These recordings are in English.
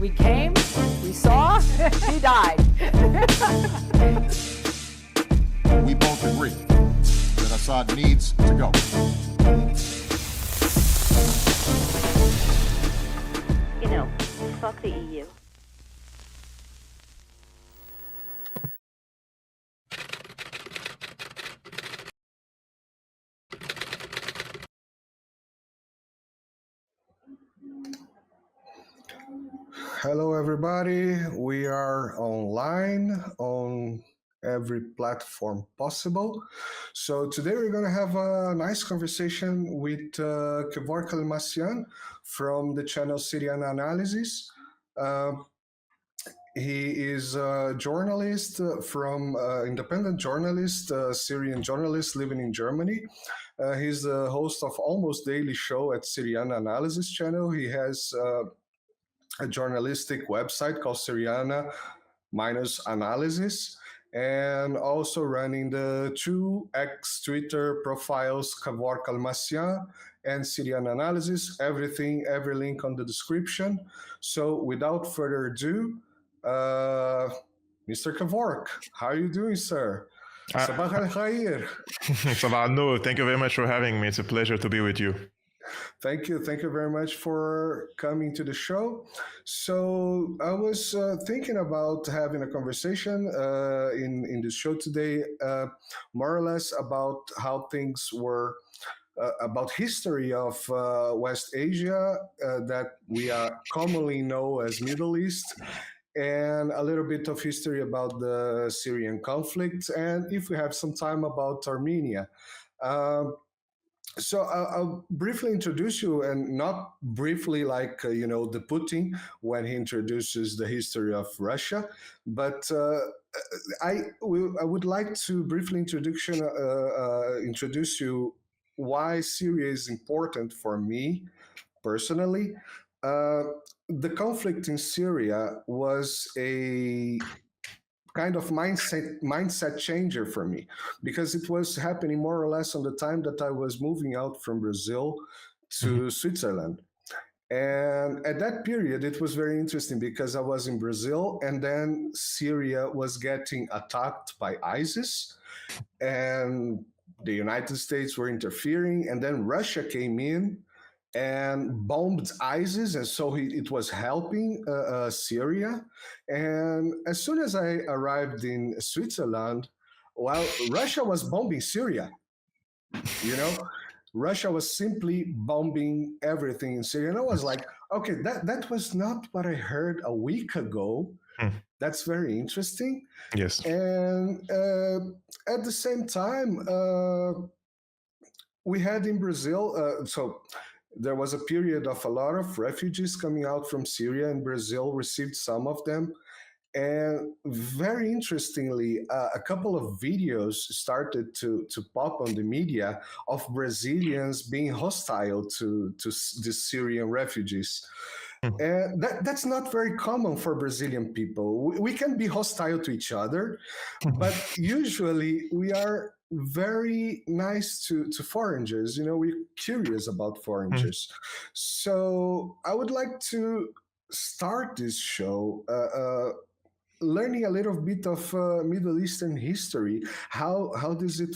We came, we saw, he died. We both agree that Assad needs to go. You know, fuck the EU. Hello, everybody. We are online on every platform possible. So today we're going to have a nice conversation with Kevork Almassian from the channel Syriana Analysis. He is a journalist independent journalist, Syrian journalist living in Germany. He's the host of Almost Daily Show at Syriana Analysis channel. He has a journalistic website called Syriana Analysis, and also running the two Twitter profiles, Kevork Almassian and Syriana Analysis. Every link on the description. So without further ado, Mr. Kevork, how are you doing, sir? Sabah al-Khair. Sabah al-Nur. Thank you very much for having me. It's a pleasure to be with you. Thank you very much for coming to the show. So I was thinking about having a conversation in the show today, more or less about how things were, about history of West Asia that we commonly know as Middle East, and a little bit of history about the Syrian conflict, and if we have some time, about Armenia. So I'll briefly introduce you, and not briefly like, the Putin when he introduces the history of Russia, but I would like to briefly introduce you why Syria is important for me personally. The conflict in Syria was a kind of mindset changer for me, because it was happening more or less on the time that I was moving out from Brazil to Switzerland. And at that period, it was very interesting because I was in Brazil, and then Syria was getting attacked by ISIS, and the United States were interfering, and then Russia came in and bombed ISIS, and so it was helping Syria. And as soon as I arrived in Switzerland, well, Russia was bombing Syria. Russia was simply bombing everything in Syria. And I was like, okay, that was not what I heard a week ago. That's very interesting. Yes. And at the same time, we had in Brazil, so there was a period of a lot of refugees coming out from Syria, and Brazil received some of them. And very interestingly, a couple of videos started to pop on the media of Brazilians being hostile to the Syrian refugees. And that's not very common for Brazilian people. We can be hostile to each other, but usually we are very nice to foreigners. We're curious about foreigners. So I would like to start this show learning a little bit of Middle Eastern history. How does it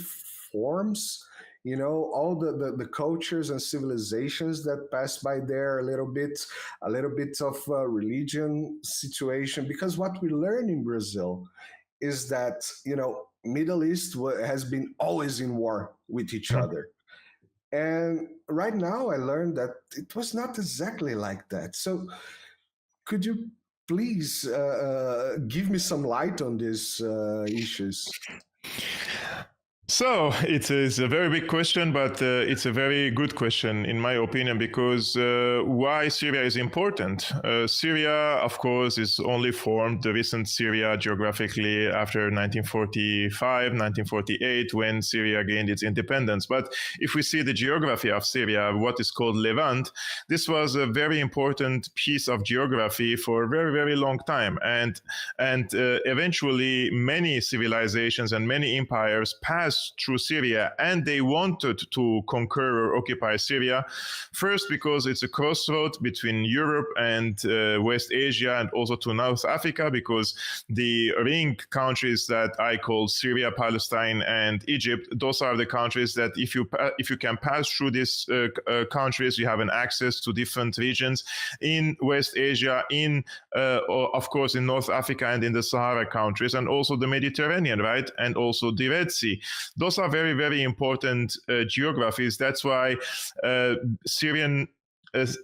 forms? All the cultures and civilizations that pass by there, a little bit of religion situation. Because what we learn in Brazil is that, Middle East has been always in war with each other. And right now I learned that it was not exactly like that. So could you please give me some light on these issues? So it is a very big question, but it's a very good question, in my opinion, because why Syria is important. Syria, of course, is only formed, the recent Syria geographically, after 1945, 1948, when Syria gained its independence. But if we see the geography of Syria, what is called Levant, this was a very important piece of geography for a very, very long time. And eventually, many civilizations and many empires passed pass through Syria and they wanted to conquer or occupy Syria. First, because it's a crossroad between Europe and West Asia and also to North Africa, because the ring countries that I call Syria, Palestine, and Egypt, those are the countries that if you can pass through these countries, you have an access to different regions in West Asia, of course, in North Africa and in the Sahara countries, and also the Mediterranean, right? And also the Red Sea. Those are very, very important geographies. That's why Syria as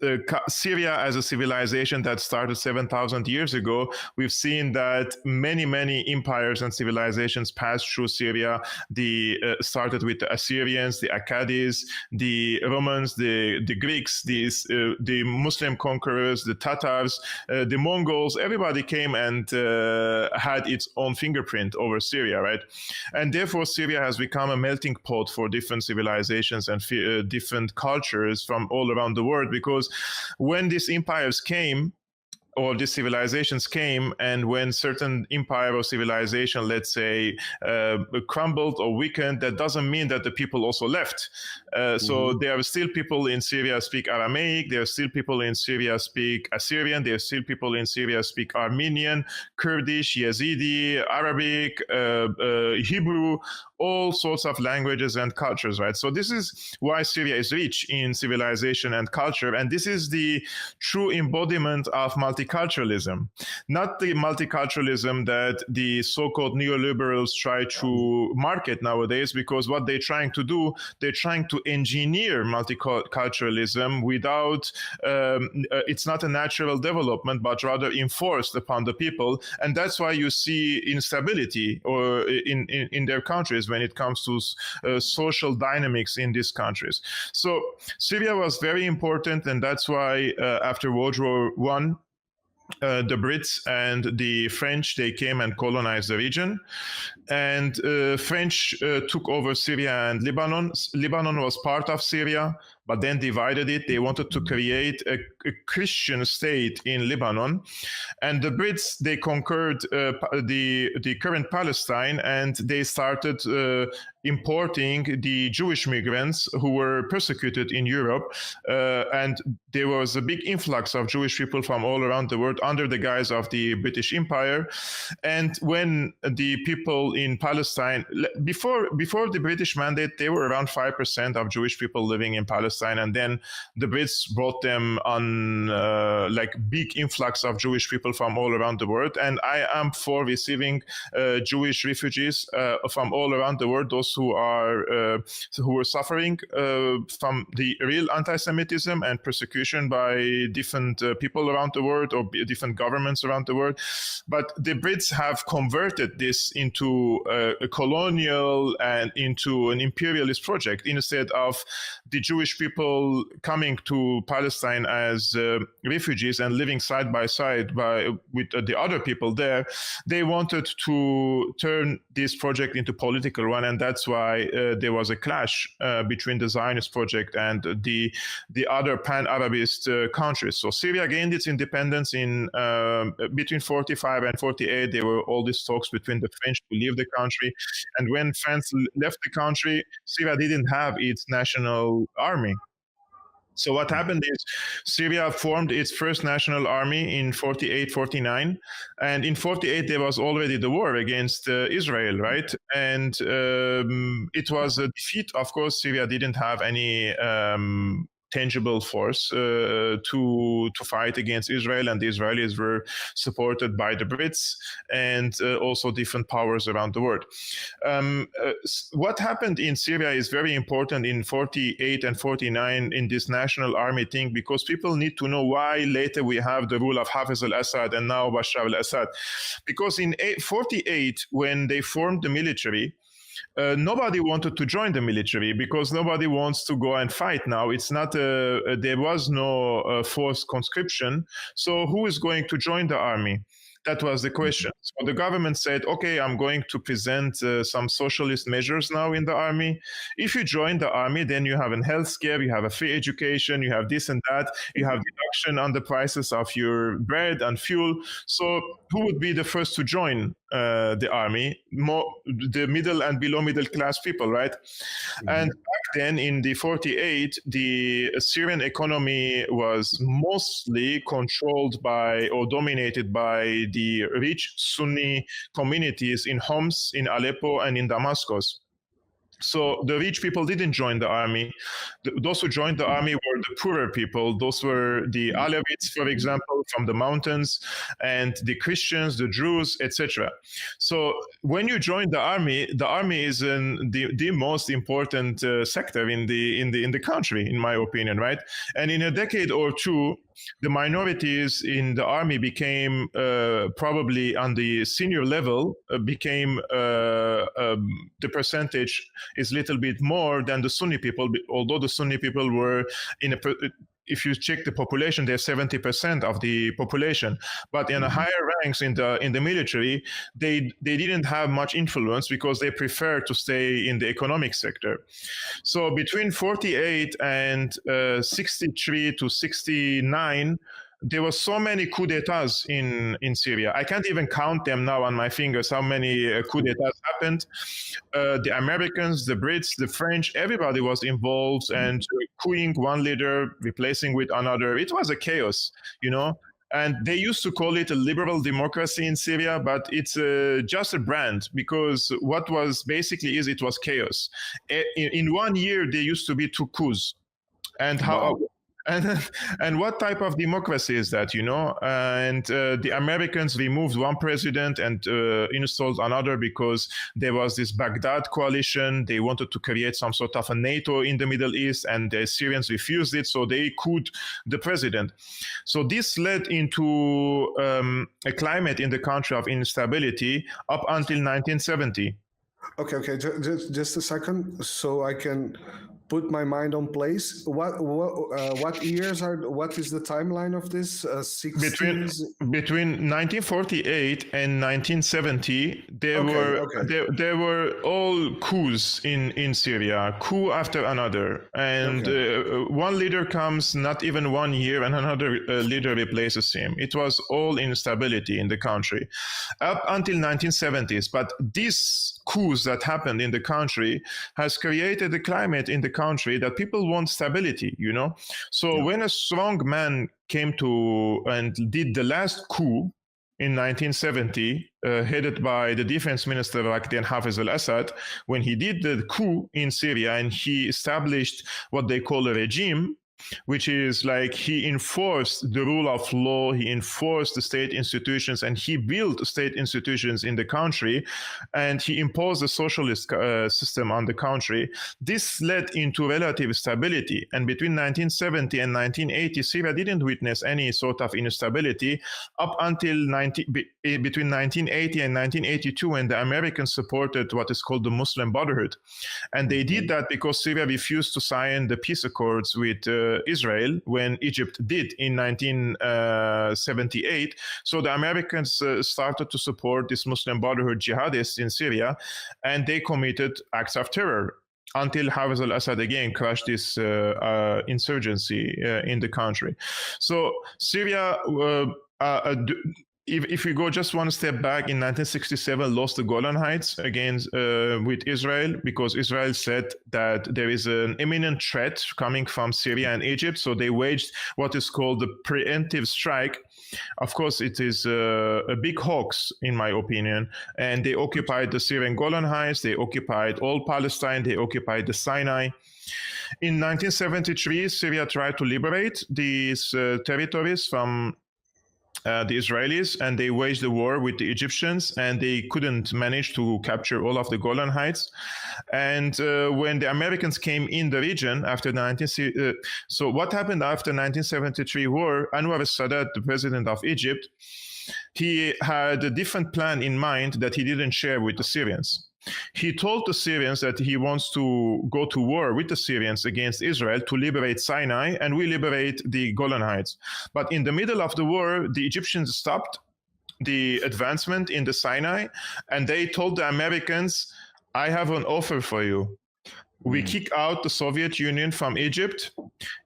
a civilization that started 7,000 years ago, we've seen that many empires and civilizations passed through Syria. Started with the Assyrians, the Akkadis, the Romans, the Greeks, the Muslim conquerors, the Tatars, the Mongols. Everybody came and had its own fingerprint over Syria, right? And therefore, Syria has become a melting pot for different civilizations and different cultures from all around the world. Because when these empires came, or these civilizations came, and when certain empire or civilization, let's say, crumbled or weakened, that doesn't mean that the people also left. So there are still people in Syria speak Aramaic, there are still people in Syria speak Assyrian, there are still people in Syria speak Armenian, Kurdish, Yazidi, Arabic, Hebrew, all sorts of languages and cultures, right? So this is why Syria is rich in civilization and culture, and this is the true embodiment of multiculturalism, not the multiculturalism that the so-called neoliberals try to market nowadays, because what they're trying to do, they're trying to engineer multiculturalism without, it's not a natural development, but rather enforced upon the people. And that's why you see instability or in their countries when it comes to social dynamics in these countries. So Syria was very important, and that's why after World War I, the Brits and the French, they came and colonized the region. And French took over Syria and Lebanon. Lebanon was part of Syria, but then divided it. They wanted to create a Christian state in Lebanon. And the Brits, they conquered the current Palestine, and they started importing the Jewish migrants who were persecuted in Europe. And there was a big influx of Jewish people from all around the world under the guise of the British Empire. And when the people in Palestine, before the British mandate, they were around 5% of Jewish people living in Palestine. And then the Brits brought them on like big influx of Jewish people from all around the world. And I am for receiving Jewish refugees from all around the world, those who were suffering from the real anti-Semitism and persecution by different people around the world or different governments around the world. But the Brits have converted this into a colonial and into an imperialist project. Instead of the Jewish people coming to Palestine as refugees and living side by side with the other people there, they wanted to turn this project into political one, and that's why there was a clash between the Zionist project and the other pan-Arabist countries. So Syria gained its independence in between 45 and 48. There were all these talks between the French to leave the country, and when France left the country, Syria didn't have its national army. So what happened is Syria formed its first national army in 48, 49. And in 48, there was already the war against Israel, right? And it was a defeat. Of course, Syria didn't have any tangible force to fight against Israel, and the Israelis were supported by the Brits and also different powers around the world. What happened in Syria is very important in 48 and 49 in this national army thing, because people need to know why later we have the rule of Hafez al-Assad and now Bashar al-Assad. Because in 48, when they formed the military, nobody wanted to join the military because nobody wants to go and fight now. It's not there was no forced conscription. So who is going to join the army? That was the question. So the government said, okay, I'm going to present some socialist measures now in the army. If you join the army, then you have a health care, you have a free education, you have this and that, you have deduction on the prices of your bread and fuel. So who would be the first to join the army, more the middle and below middle class people, right? And back then in the 48, the Syrian economy was mostly controlled by or dominated by the rich Sunni communities in Homs, in Aleppo, and in Damascus. So the rich people didn't join the army. Those who joined the army were the poorer people. Those were the Alevites, for example, from the mountains, and the Christians, the Jews, etc. So when you join the army is the most important sector in the country, in my opinion, right? And in a decade or two, the minorities in the army became probably on the senior level became the percentage is a little bit more than the Sunni people, although the Sunni people were if you check the population, they're 70% of the population. But in the higher ranks in the military, they didn't have much influence because they preferred to stay in the economic sector. So between 48 and 63 to 69, there were so many coups d'etats in Syria. I can't even count them now on my fingers, how many coups d'etats happened. The Americans, the Brits, the French, everybody was involved and couping one leader, replacing with another. It was a chaos, you know. And they used to call it a liberal democracy in Syria, but it's just a brand, because what was basically it was chaos. In 1 year, there used to be 2 coups. And how... Wow. And what type of democracy is that, you know? And the Americans removed one president and installed another because there was this Baghdad coalition. They wanted to create some sort of a NATO in the Middle East, and the Syrians refused it, so they couped the president. So this led into a climate in the country of instability up until 1970. Okay, just a second, so I can put my mind on place. What years are? What is the timeline of this? 60s? Between 1948 and 1970, there were all coups in Syria, coup after another, and one leader comes not even 1 year, and another leader replaces him. It was all instability in the country up until 1970s. But these coups that happened in the country has created a climate in the country that people want stability, you know. So when a strong man came to and did the last coup in 1970, headed by the defense minister back then, Hafez al-Assad, when he did the coup in Syria and he established what they call a regime, which is like he enforced the rule of law, he enforced the state institutions, and he built state institutions in the country, and he imposed a socialist system on the country. This led into relative stability. And between 1970 and 1980, Syria didn't witness any sort of instability up until between 1980 and 1982, when the Americans supported what is called the Muslim Brotherhood. And they did that because Syria refused to sign the peace accords with Israel when Egypt did in 1978. So the Americans started to support this Muslim Brotherhood jihadists in Syria, and they committed acts of terror until Hafez al-Assad again crushed this insurgency in the country. So Syria, if we go just one step back, in 1967 lost the Golan Heights against with Israel, because Israel said that there is an imminent threat coming from Syria and Egypt. So they waged what is called the preemptive strike. Of course, it is a big hoax, in my opinion. And they occupied the Syrian Golan Heights. They occupied all Palestine. They occupied the Sinai. In 1973, Syria tried to liberate these territories from the Israelis, and they waged a war with the Egyptians, and they couldn't manage to capture all of the Golan Heights. And when the Americans came in the region after so what happened after 1973 war? Anwar al-Sadat, the president of Egypt, he had a different plan in mind that he didn't share with the Syrians. He told the Syrians that he wants to go to war with the Syrians against Israel to liberate Sinai, and we liberate the Golan Heights. But in the middle of the war, the Egyptians stopped the advancement in the Sinai, and they told the Americans, I have an offer for you. We kick out the Soviet Union from Egypt.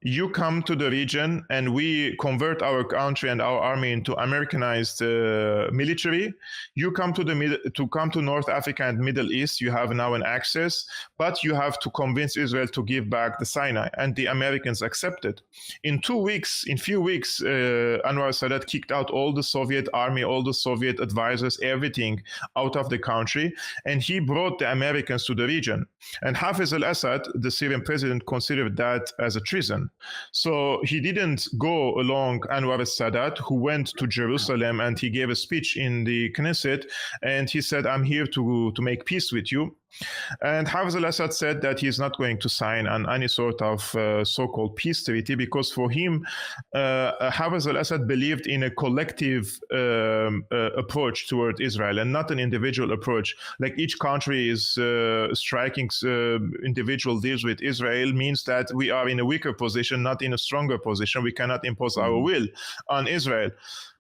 You come to the region and we convert our country and our army into Americanized military. You come to North Africa and Middle East. You have now an access, but you have to convince Israel to give back the Sinai. And the Americans accepted. In few weeks, Anwar Sadat kicked out all the Soviet army, all the Soviet advisors, everything out of the country. And he brought the Americans to the region. And Hafez al-Assad, the Syrian president, considered that as a treason. So he didn't go along Anwar al-Sadat, who went to Jerusalem and he gave a speech in the Knesset. And he said, I'm here to make peace with you. And Hafez al-Assad said that he's not going to sign on any sort of so-called peace treaty because for him, Hafez al-Assad believed in a collective approach toward Israel and not an individual approach. Like each country is striking individual deals with Israel means that we are in a weaker position, not in a stronger position. We cannot impose our will on Israel.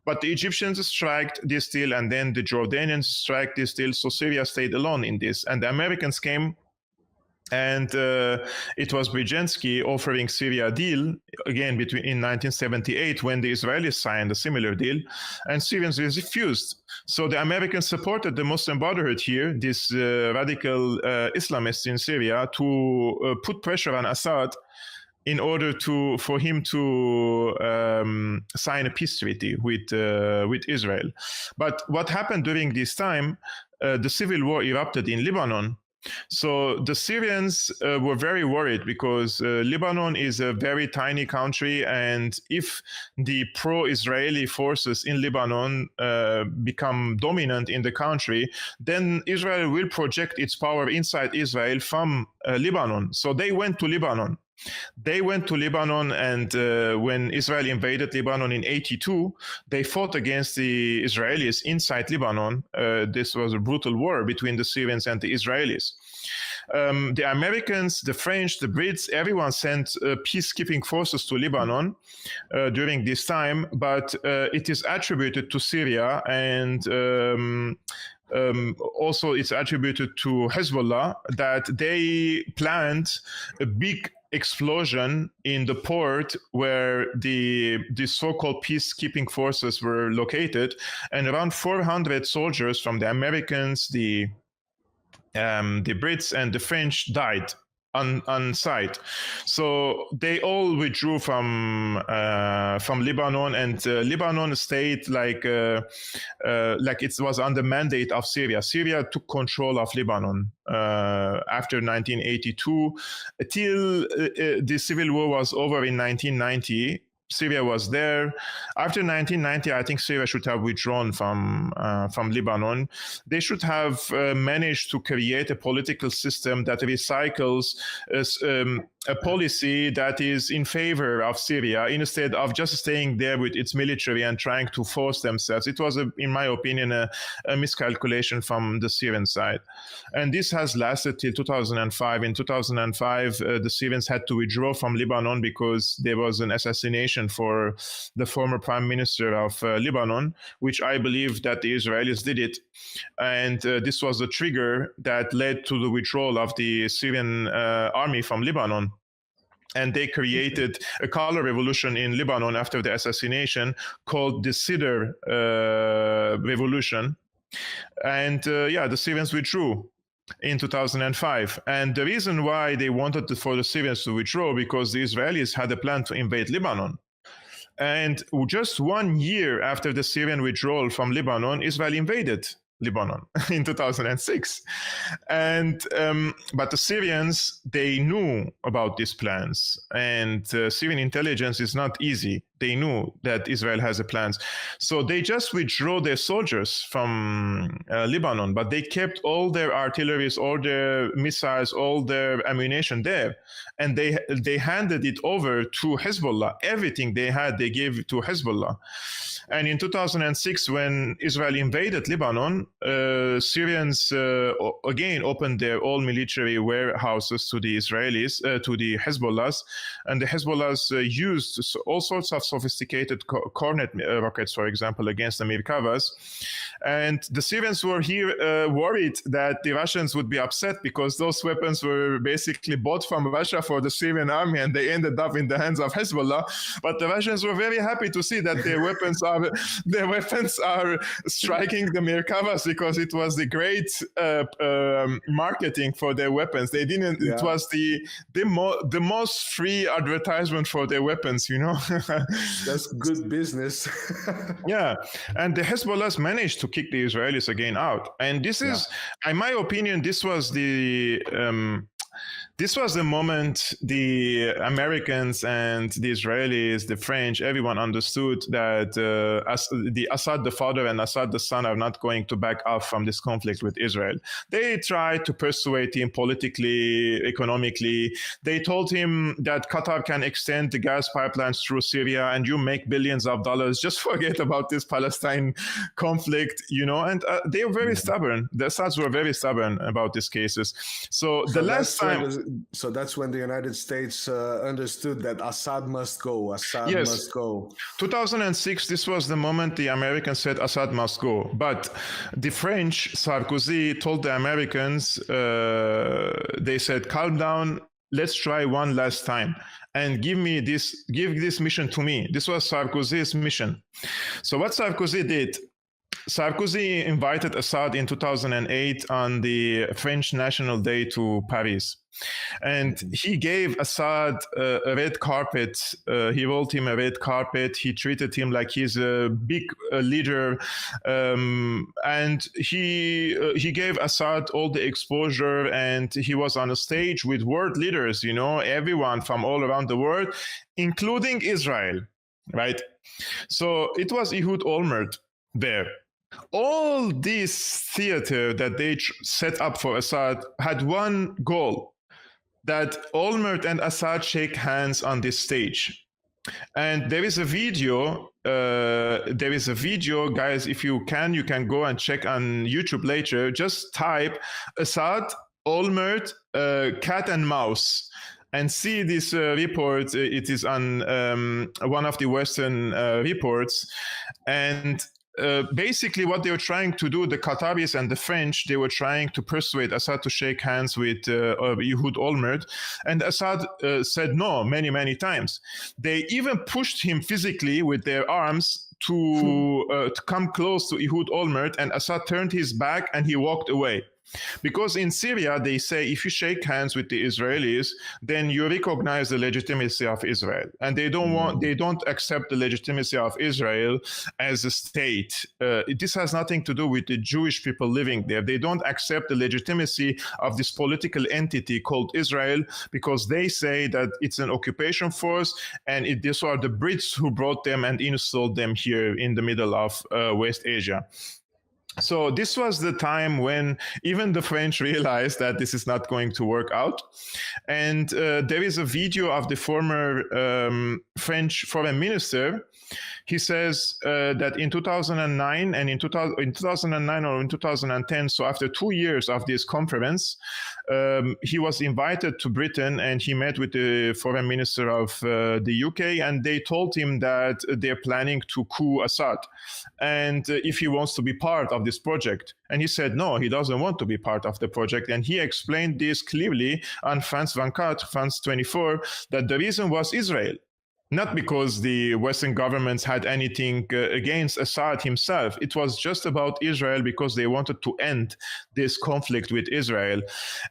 But the Egyptians striked this deal, and then the Jordanians strike this deal. So Syria stayed alone in this. And the Americans came, and it was Brzezinski offering Syria a deal, again, in 1978, when the Israelis signed a similar deal, and Syrians refused. So the Americans supported the Muslim Brotherhood here, this radical Islamists in Syria, to put pressure on Assad in order for him to sign a peace treaty with Israel. But what happened during this time, the civil war erupted in Lebanon. So the Syrians were very worried because Lebanon is a very tiny country, and if the pro-Israeli forces in Lebanon become dominant in the country, then Israel will project its power inside Israel from Lebanon. So they went to Lebanon. And when Israel invaded Lebanon in 1982, they fought against the Israelis inside Lebanon. This was a brutal war between the Syrians and the Israelis. The Americans, the French, the Brits, everyone sent peacekeeping forces to Lebanon during this time, but it is attributed to Syria and also it's attributed to Hezbollah that they planned a big explosion in the port where the so-called peacekeeping forces were located, and around 400 soldiers from the Americans, the Brits, and the French died on site. So they all withdrew from Lebanon, and Lebanon stayed like it was under mandate of Syria. Syria took control of Lebanon after 1982 till the civil war was over in 1990. Syria was there. After 1990, I think Syria should have withdrawn from Lebanon. They should have managed to create a political system that recycles a policy that is in favor of Syria instead of just staying there with its military and trying to force themselves. It was, in my opinion, a miscalculation from the Syrian side. And this has lasted till 2005. In 2005, the Syrians had to withdraw from Lebanon because there was an assassination for the former prime minister of Lebanon, which I believe that the Israelis did it. And this was the trigger that led to the withdrawal of the Syrian army from Lebanon. And they created a color revolution in Lebanon after the assassination called the Sidr revolution. And the Syrians withdrew in 2005. And the reason why they wanted for the Syrians to withdraw, because the Israelis had a plan to invade Lebanon. And just 1 year after the Syrian withdrawal from Lebanon, Israel invaded Lebanon in 2006. And but the Syrians, they knew about these plans, and Syrian intelligence is not easy. They knew that Israel has a plans. So they just withdrew their soldiers from Lebanon, but they kept all their artillery, all their missiles, all their ammunition there. And they handed it over to Hezbollah. Everything they had, they gave to Hezbollah. And in 2006, when Israel invaded Lebanon, Syrians again opened their all military warehouses to the Israelis, to the Hezbollahs. And the Hezbollahs used all sorts of sophisticated Cornet rockets, for example, against the Merkavas. And the Syrians were here worried that the Russians would be upset because those weapons were basically bought from Russia for the Syrian army, and they ended up in the hands of Hezbollah. But the Russians were very happy to see that their weapons are striking the Merkavas, because it was the great marketing for their weapons. They didn't. Yeah. It was the most free advertisement for their weapons. That's good business. Yeah, and the Hezbollahs managed to kick the Israelis again out, and this is, in my opinion, this was the moment the Americans and the Israelis, the French, everyone understood that the Assad the father and Assad the son are not going to back off from this conflict with Israel. They tried to persuade him politically, economically. They told him that Qatar can extend the gas pipelines through Syria and you make billions of dollars. Just forget about this Palestine conflict, and they were very stubborn. The Assads were very stubborn about these cases. So the last time... So that's when the United States understood that Assad must go. Assad must go. 2006, this was the moment the Americans said Assad must go. But the French, Sarkozy, told the Americans, they said, calm down, let's try one last time. And give this mission to me. This was Sarkozy's mission. So what Sarkozy did, Sarkozy invited Assad in 2008 on the French National Day to Paris. And he gave Assad a red carpet. He rolled him a red carpet. He treated him like he's a big leader. And he gave Assad all the exposure. And he was on a stage with world leaders, everyone from all around the world, including Israel, right? So it was Ehud Olmert there. All this theater that they set up for Assad had one goal, that Olmert and Assad shake hands on this stage. And there is a video, guys, if you can go and check on YouTube later. Just type Assad, Olmert, cat and mouse, and see this report. It is on one of the Western reports. And basically what they were trying to do, the Qataris and the French, they were trying to persuade Assad to shake hands with Ehud Olmert. And Assad said no many, many times. They even pushed him physically with their arms to come close to Ehud Olmert, and Assad turned his back and he walked away. Because in Syria, they say if you shake hands with the Israelis, then you recognize the legitimacy of Israel. And they don't accept the legitimacy of Israel as a state. This has nothing to do with the Jewish people living there. They don't accept the legitimacy of this political entity called Israel, because they say that it's an occupation force, and these are the Brits who brought them and installed them here in the middle of West Asia. So this was the time when even the French realized that this is not going to work out. And there is a video of the former French foreign minister. He says that in 2009 and in 2009 or in 2010, so after 2 years of this conference, he was invited to Britain and he met with the foreign minister of the UK, and they told him that they're planning to coup Assad, and if he wants to be part of this project. And he said no, he doesn't want to be part of the project. And he explained this clearly on France 24, France 24, that the reason was Israel. Not because the Western governments had anything against Assad himself. It was just about Israel, because they wanted to end this conflict with Israel.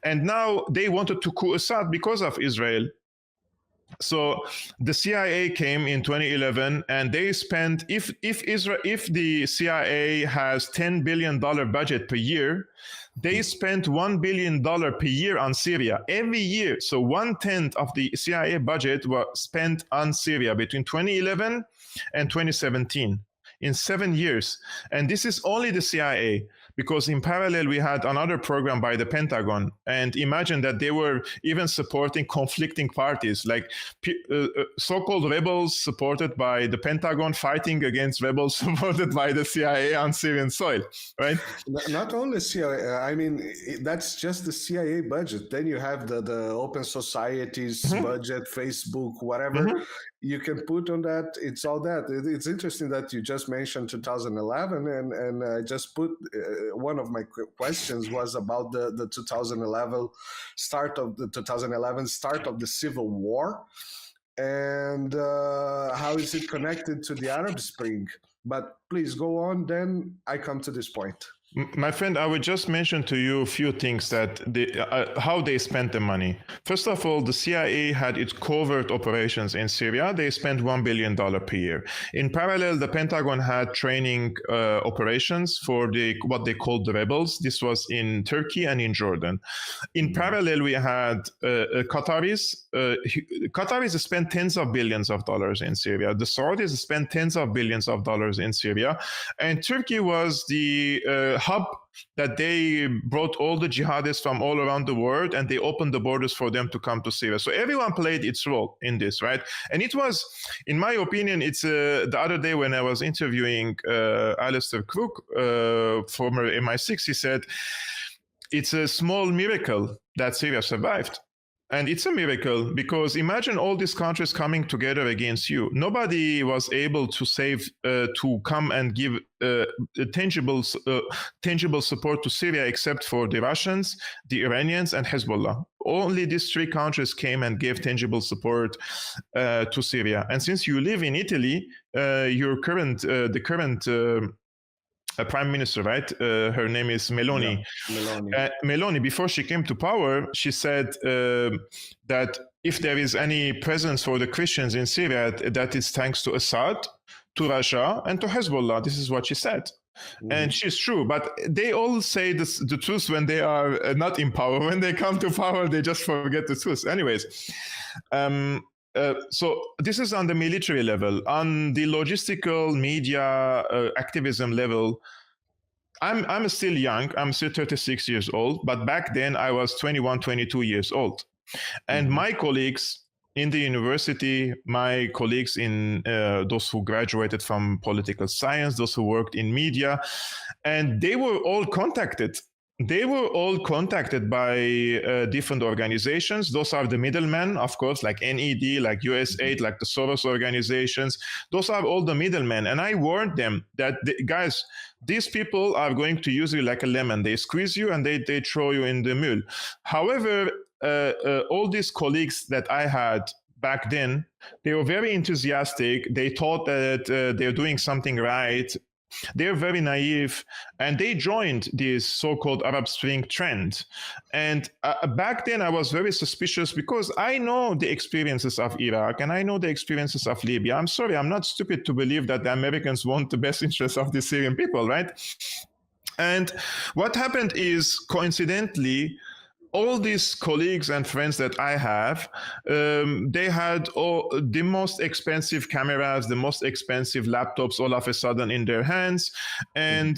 And now they wanted to coup Assad because of Israel. So the CIA came in 2011, and they spent, if the CIA has $10 billion budget per year, they spent $1 billion per year on Syria every year. So 1/10 of the CIA budget was spent on Syria between 2011 and 2017 in 7 years. And this is only the CIA, because in parallel, we had another program by the Pentagon. And imagine that they were even supporting conflicting parties, like so-called rebels supported by the Pentagon fighting against rebels supported by the CIA on Syrian soil, right? Not only CIA, I mean, that's just the CIA budget. Then you have the open societies budget, Facebook, whatever. you can put on that. It's all that. It's interesting that you just mentioned 2011, and I just put one of my questions was about the 2011 start of the civil war, and how is it connected to the Arab Spring? But please go on, then I come to this point. My friend, I would just mention to you a few things that how they spent the money. First of all, the CIA had its covert operations in Syria. They spent $1 billion per year. In parallel, the Pentagon had training operations for what they called the rebels. This was in Turkey and in Jordan. In parallel, we had Qataris. Qataris spent tens of billions of dollars in Syria. The Saudis spent tens of billions of dollars in Syria. And Turkey was the hub that they brought all the jihadists from all around the world, and they opened the borders for them to come to Syria. So everyone played its role in this, right? And it was, in my opinion, it's the other day when I was interviewing Alistair Crook, former MI6, he said, it's a small miracle that Syria survived. And it's a miracle because imagine all these countries coming together against you. Nobody was able to to come and give tangible support to Syria except for the Russians, the Iranians, and Hezbollah. Only these three countries came and gave tangible support to Syria. And since you live in Italy, the current Prime Minister, right? Her name is Meloni. Yeah, Meloni, before she came to power, she said that if there is any presence for the Christians in Syria, that is thanks to Assad, to Russia, and to Hezbollah. This is what she said. Mm-hmm. And she's true, but they all say the truth when they are not in power. When they come to power, they just forget the truth. Anyways, so this is on the military level. On the logistical media activism level, I'm still young. I'm still 36 years old. But back then I was 21, 22 years old. And my colleagues in the university, my colleagues in those who graduated from political science, those who worked in media, and they were all contacted. They were all contacted by different organizations. Those are the middlemen, of course, like NED, like USAID, like the Soros organizations. Those are all the middlemen. And I warned them that, guys, these people are going to use you like a lemon. They squeeze you and they throw you in the mule. However, all these colleagues that I had back then, they were very enthusiastic. They thought that they're doing something right. They're very naive, and they joined this so-called Arab Spring trend. And back then I was very suspicious because I know the experiences of Iraq and I know the experiences of Libya. I'm sorry, I'm not stupid to believe that the Americans want the best interests of the Syrian people, right? And what happened is, coincidentally, all these colleagues and friends that I have, they had the most expensive cameras, the most expensive laptops all of a sudden in their hands. And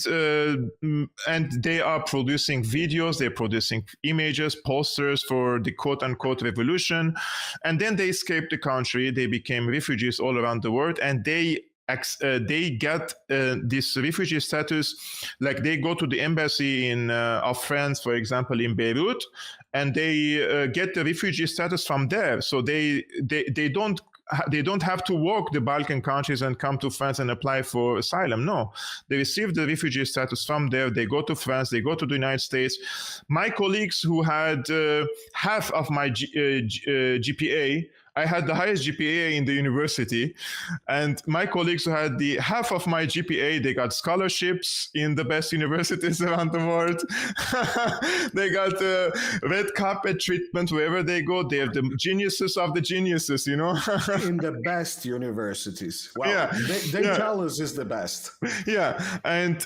they are producing videos, they're producing images, posters for the quote unquote revolution. And then they escaped the country. They became refugees all around the world, and they get this refugee status. Like they go to the embassy of France, for example, in Beirut, and they get the refugee status from there. So they don't have to walk the Balkan countries and come to France and apply for asylum. No, they receive the refugee status from there. They go to France, they go to the United States. My colleagues who had half of my GPA, I had the highest GPA in the university, and my colleagues who had the half of my GPA, they got scholarships in the best universities around the world. They got red carpet treatment wherever they go. They're the geniuses of the geniuses, you know. In the best universities. Wow. Yeah. They tell us is the best. Yeah, and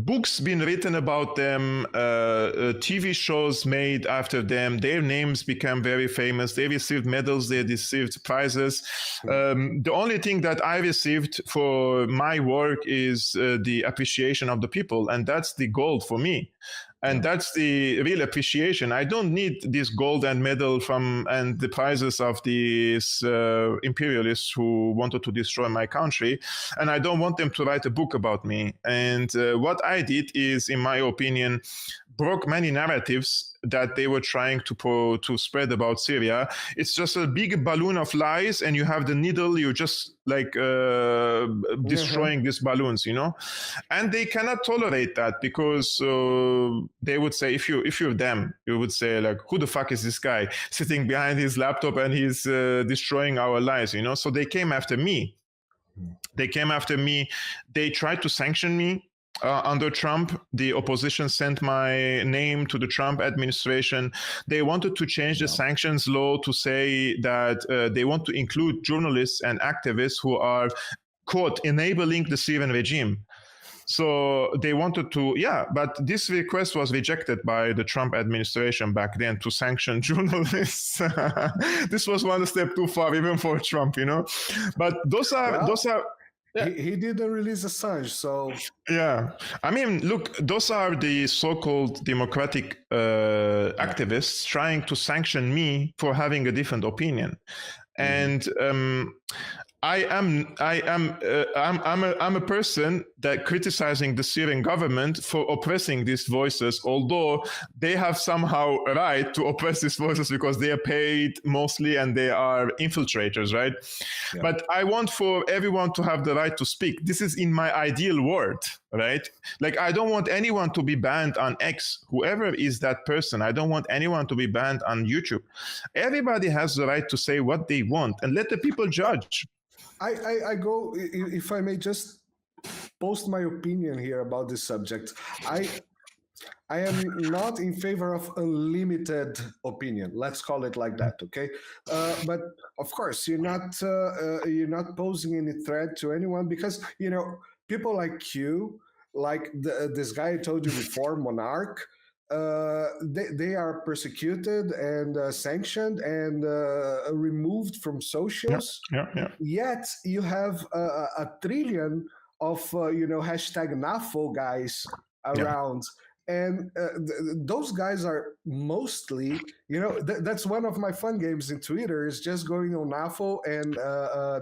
books been written about them, TV shows made after them. Their names became very famous. They received medals. They received prizes. The only thing that I received for my work is the appreciation of the people, and that's the gold for me. And that's the real appreciation. I don't need this gold and medal and the prizes of these imperialists who wanted to destroy my country. And I don't want them to write a book about me. And what I did is, in my opinion, broke many narratives that they were trying to spread about Syria. It's just a big balloon of lies, and you have the needle. You're just like destroying these balloons, and they cannot tolerate that, because they would say, if you're them, you would say, like, who the fuck is this guy sitting behind his laptop and he's destroying our lives, So they came after me. They tried to sanction me. Under Trump, the opposition sent my name to the Trump administration. They wanted to change the sanctions law to say that they want to include journalists and activists who are, quote, enabling the Syrian regime. So they wanted to, but this request was rejected by the Trump administration back then, to sanction journalists. This was one step too far, even for Trump, But those are. Yeah. He didn't release Assange, so... Yeah. I mean, look, those are the so-called democratic activists trying to sanction me for having a different opinion. And I'm a person that criticizing the Syrian government for oppressing these voices, although they have somehow a right to oppress these voices because they are paid mostly and they are infiltrators, right? Yeah. But I want for everyone to have the right to speak. This is in my ideal world, right? Like, I don't want anyone to be banned on X, whoever is that person. I don't want anyone to be banned on YouTube. Everybody has the right to say what they want, and let the people judge. I go, if I may just post my opinion here about this subject. I am not in favor of unlimited opinion. Let's call it like that, okay? But of course, you're not posing any threat to anyone, because people like you, like this guy I told you before, Monarch. They are persecuted and sanctioned and removed from socials. Yeah. Yet you have a trillion of hashtag NAFO guys around. And those guys are mostly, that's one of my fun games in Twitter, is just going on NAFO and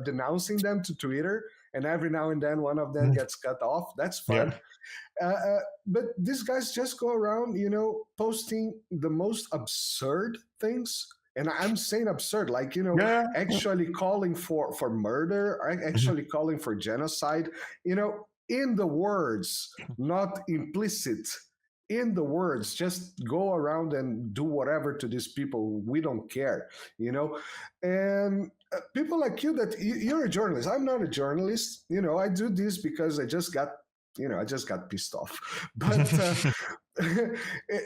denouncing them to Twitter. And every now and then one of them gets cut off. That's fun. But these guys just go around, posting the most absurd things. And I'm saying absurd, like, actually calling for murder, actually calling for genocide, in the words, not implicit. In the words, just go around and do whatever to these people. We don't care, And people like you, that you're a journalist. I'm not a journalist. I do this because I just got pissed off. But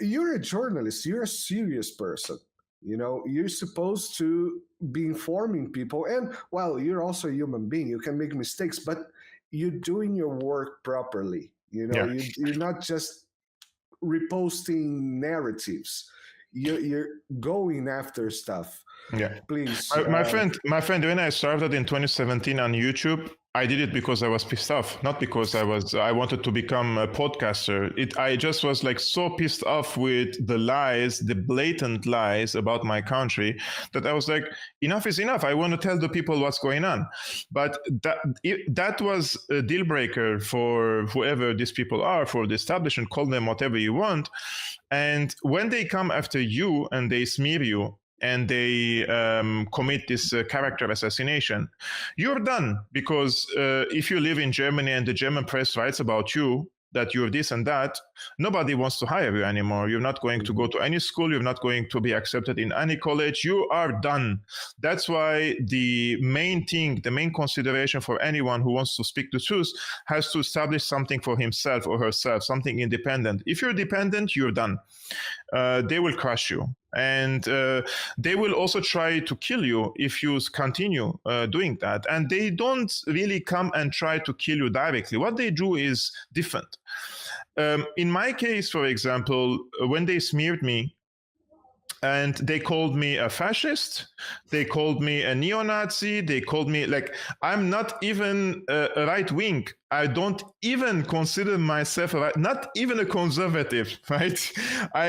you're a journalist. You're a serious person. You're supposed to be informing people. And, well, you're also a human being. You can make mistakes, but you're doing your work properly. You're not just reposting narratives. You're going after stuff. Yeah, please. My friend, when I started in 2017 on YouTube, I did it because I was pissed off, not because I wanted to become a podcaster. I just was like so pissed off with the lies, the blatant lies about my country, that I was like, enough is enough. I want to tell the people what's going on. But that was a deal breaker for whoever these people are, for the establishment. Call them whatever you want. And when they come after you and they smear you, and they commit this character assassination, you're done. Because if you live in Germany and the German press writes about you, that you're this and that, nobody wants to hire you anymore. You're not going to go to any school. You're not going to be accepted in any college. You are done. That's why the main consideration for anyone who wants to speak the truth has to establish something for himself or herself, something independent. If you're dependent, you're done. They will crush you. And they will also try to kill you if you continue doing that. And they don't really come and try to kill you directly. What they do is different. In my case, for example, when they smeared me, and they called me a fascist, they called me a neo-Nazi, they called me, like, I'm not even a right-wing. I don't even consider myself not even a conservative, right?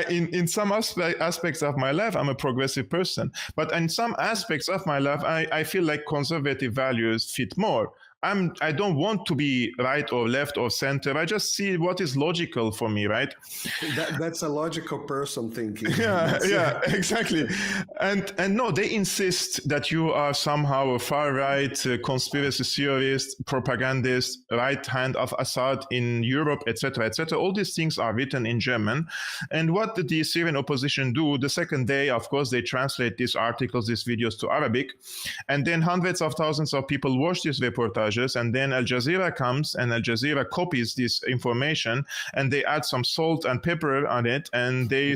In some aspects of my life, I'm a progressive person. But in some aspects of my life, I feel like conservative values fit more. I don't want to be right or left or center. I just see what is logical for me, right? That's a logical person thinking. Yeah, exactly. And no, they insist that you are somehow a far right conspiracy theorist, propagandist, right hand of Assad in Europe, etc., etc. All these things are written in German. And what did the Syrian opposition do? The second day, of course, they translate these articles, these videos to Arabic, and then hundreds of thousands of people watch these reportages, and then Al Jazeera comes and Al Jazeera copies this information and they add some salt and pepper on it, and they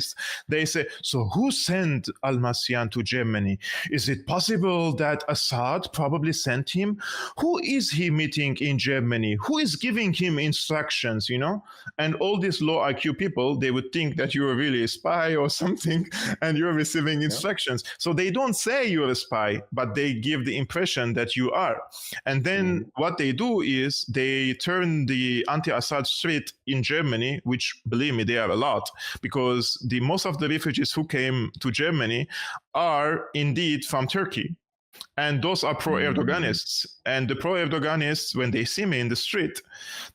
say, so who sent Almassian to Germany? Is it possible that Assad probably sent him? Who is he meeting in Germany? Who is giving him instructions, you know? And all these low IQ people, they would think that you are really a spy or something and you're receiving instructions. So they don't say you're a spy, but they give the impression that you are. And then what they do is they turn the anti-Assad street in Germany, which, believe me, they are a lot, because most of the refugees who came to Germany are indeed from Turkey. And those are pro-Erdoganists. And the pro-Erdoganists, when they see me in the street,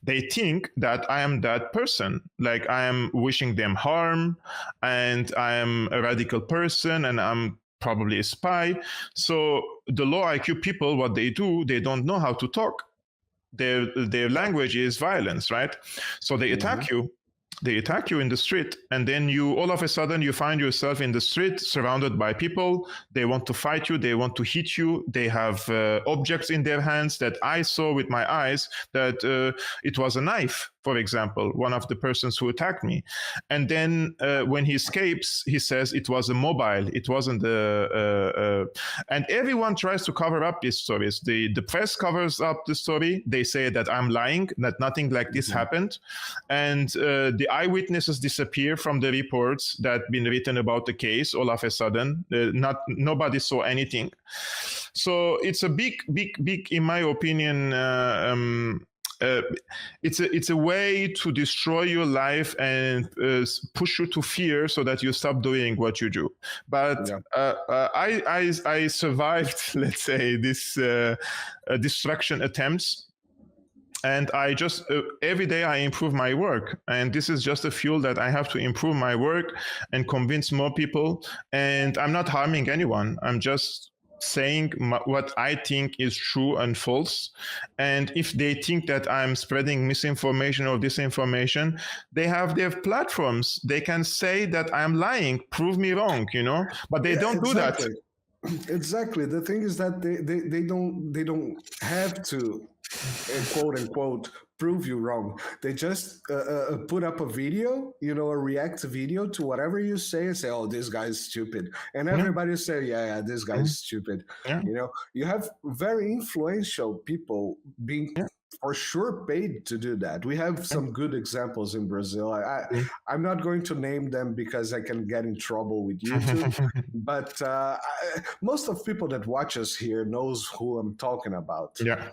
they think that I am that person. Like I am wishing them harm, and I am a radical person, and I'm probably a spy. So the low IQ people, what they do, they don't know how to talk. Their language is violence, right? So they attack you. They attack you in the street, and then all of a sudden you find yourself in the street surrounded by people. They want to fight you. They want to hit you. They have objects in their hands that I saw with my eyes that it was a knife, for example, one of the persons who attacked me. And then when he escapes, he says it was a mobile. It wasn't and everyone tries to cover up these stories. The press covers up the story. They say that I'm lying, that nothing like this happened. And the eyewitnesses disappear from the reports that been written about the case all of a sudden. Nobody saw anything. So it's a big, in my opinion, it's a way to destroy your life and push you to fear so that you stop doing what you do. But I survived, let's say, this destruction attempts. And I just, every day I improve my work. And this is just a fuel that I have to improve my work and convince more people. And I'm not harming anyone. I'm just saying what I think is true and false. And if they think that I'm spreading misinformation or disinformation, they have their platforms. They can say that I'm lying, prove me wrong, you know, but they don't do that. Exactly. The thing is that they don't have to quote unquote prove you wrong. They just put up a video, you know, a react video to whatever you say and say, oh, this guy's stupid. And everybody say, yeah, this guy's stupid. Yeah. You know, you have very influential people being for sure paid to do that. We have some good examples in Brazil. I'm not going to name them because I can get in trouble with YouTube, but most of people that watch us here knows who I'm talking about. Yeah.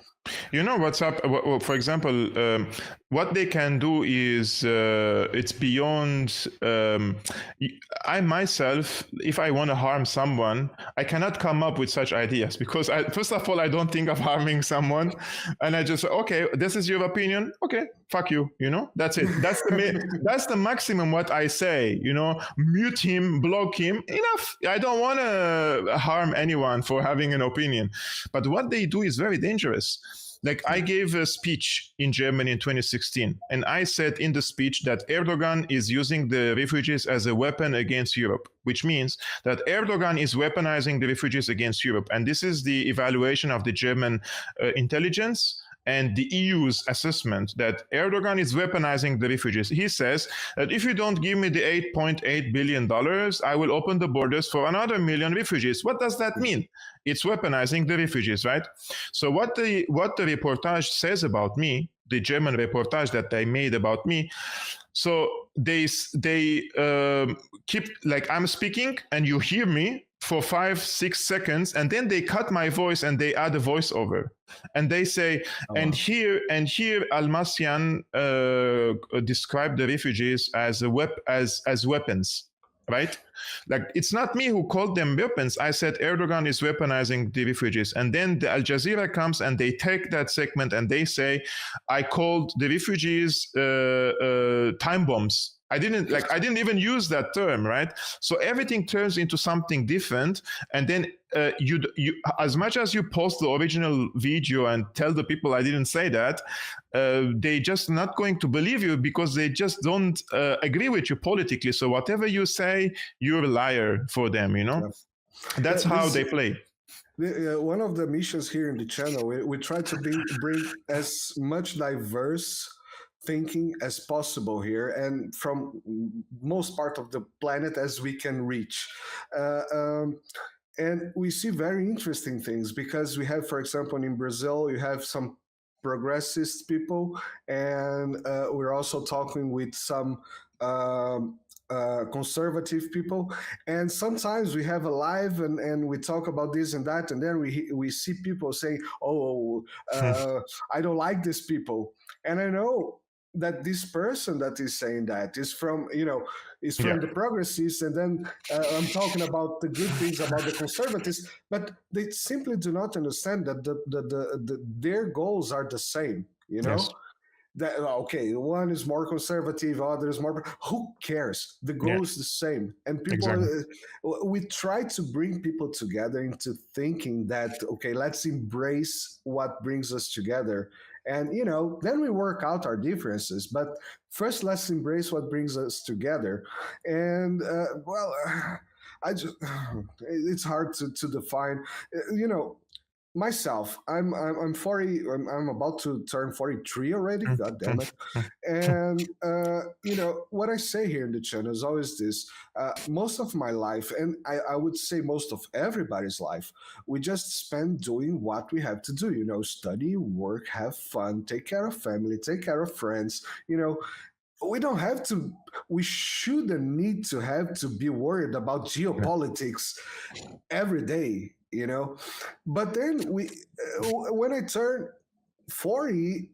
You know what's up? For example, what they can do is it's beyond. I myself, if I want to harm someone, I cannot come up with such ideas because first of all, I don't think of harming someone, and I just okay, this is your opinion. Okay, fuck you. You know, that's it. That's the maximum what I say. You know, mute him, block him. Enough. I don't want to harm anyone for having an opinion. But what they do is very dangerous. Like I gave a speech in Germany in 2016, and I said in the speech that Erdogan is using the refugees as a weapon against Europe, which means that Erdogan is weaponizing the refugees against Europe. And this is the evaluation of the German intelligence and the EU's assessment that Erdogan is weaponizing the refugees. He says that if you don't give me the $8.8 billion, I will open the borders for another million refugees. What does that mean? It's weaponizing the refugees, right? So what the reportage says about me, the German reportage that they made about me, so they keep, like I'm speaking and you hear me for 5-6 seconds, and then they cut my voice and they add a voiceover, and they say, and here Almassian described the refugees as weapons. right? Like, it's not me who called them weapons. I said Erdogan is weaponizing the refugees. And then the Al Jazeera comes and they take that segment and they say, I called the refugees time bombs. I didn't even use that term, right? So everything turns into something different. And then you as much as you post the original video and tell the people I didn't say that, they just not going to believe you because they just don't agree with you politically. So whatever you say, you're a liar for them, you know? Yeah. That's how they play. One of the missions here in the channel, we try to bring as much diverse thinking as possible here, and from most part of the planet as we can reach. And we see very interesting things because we have, for example, in Brazil, you have some progressist people, and we're also talking with some conservative people, and sometimes we have a live and we talk about this and that, and then we see people saying, oh, I don't like these people, and I know that this person that is saying that is from, is from the progressists, and then I'm talking about the good things about the conservatives, but they simply do not understand that their goals are the same, Yes. That, okay, one is more conservative, other is more. Who cares? The goal is the same, and people. We try to bring people together into thinking that let's embrace what brings us together, and then we work out our differences. But first, let's embrace what brings us together. And it's hard to define. Myself, I'm 40. I'm about to turn 43 already. God damn it! And what I say here in the channel is always this: most of my life, and I would say most of everybody's life, we just spend doing what we have to do. Study, work, have fun, take care of family, take care of friends. We don't have to. We shouldn't need to have to be worried about geopolitics every day. But then when I turned 40,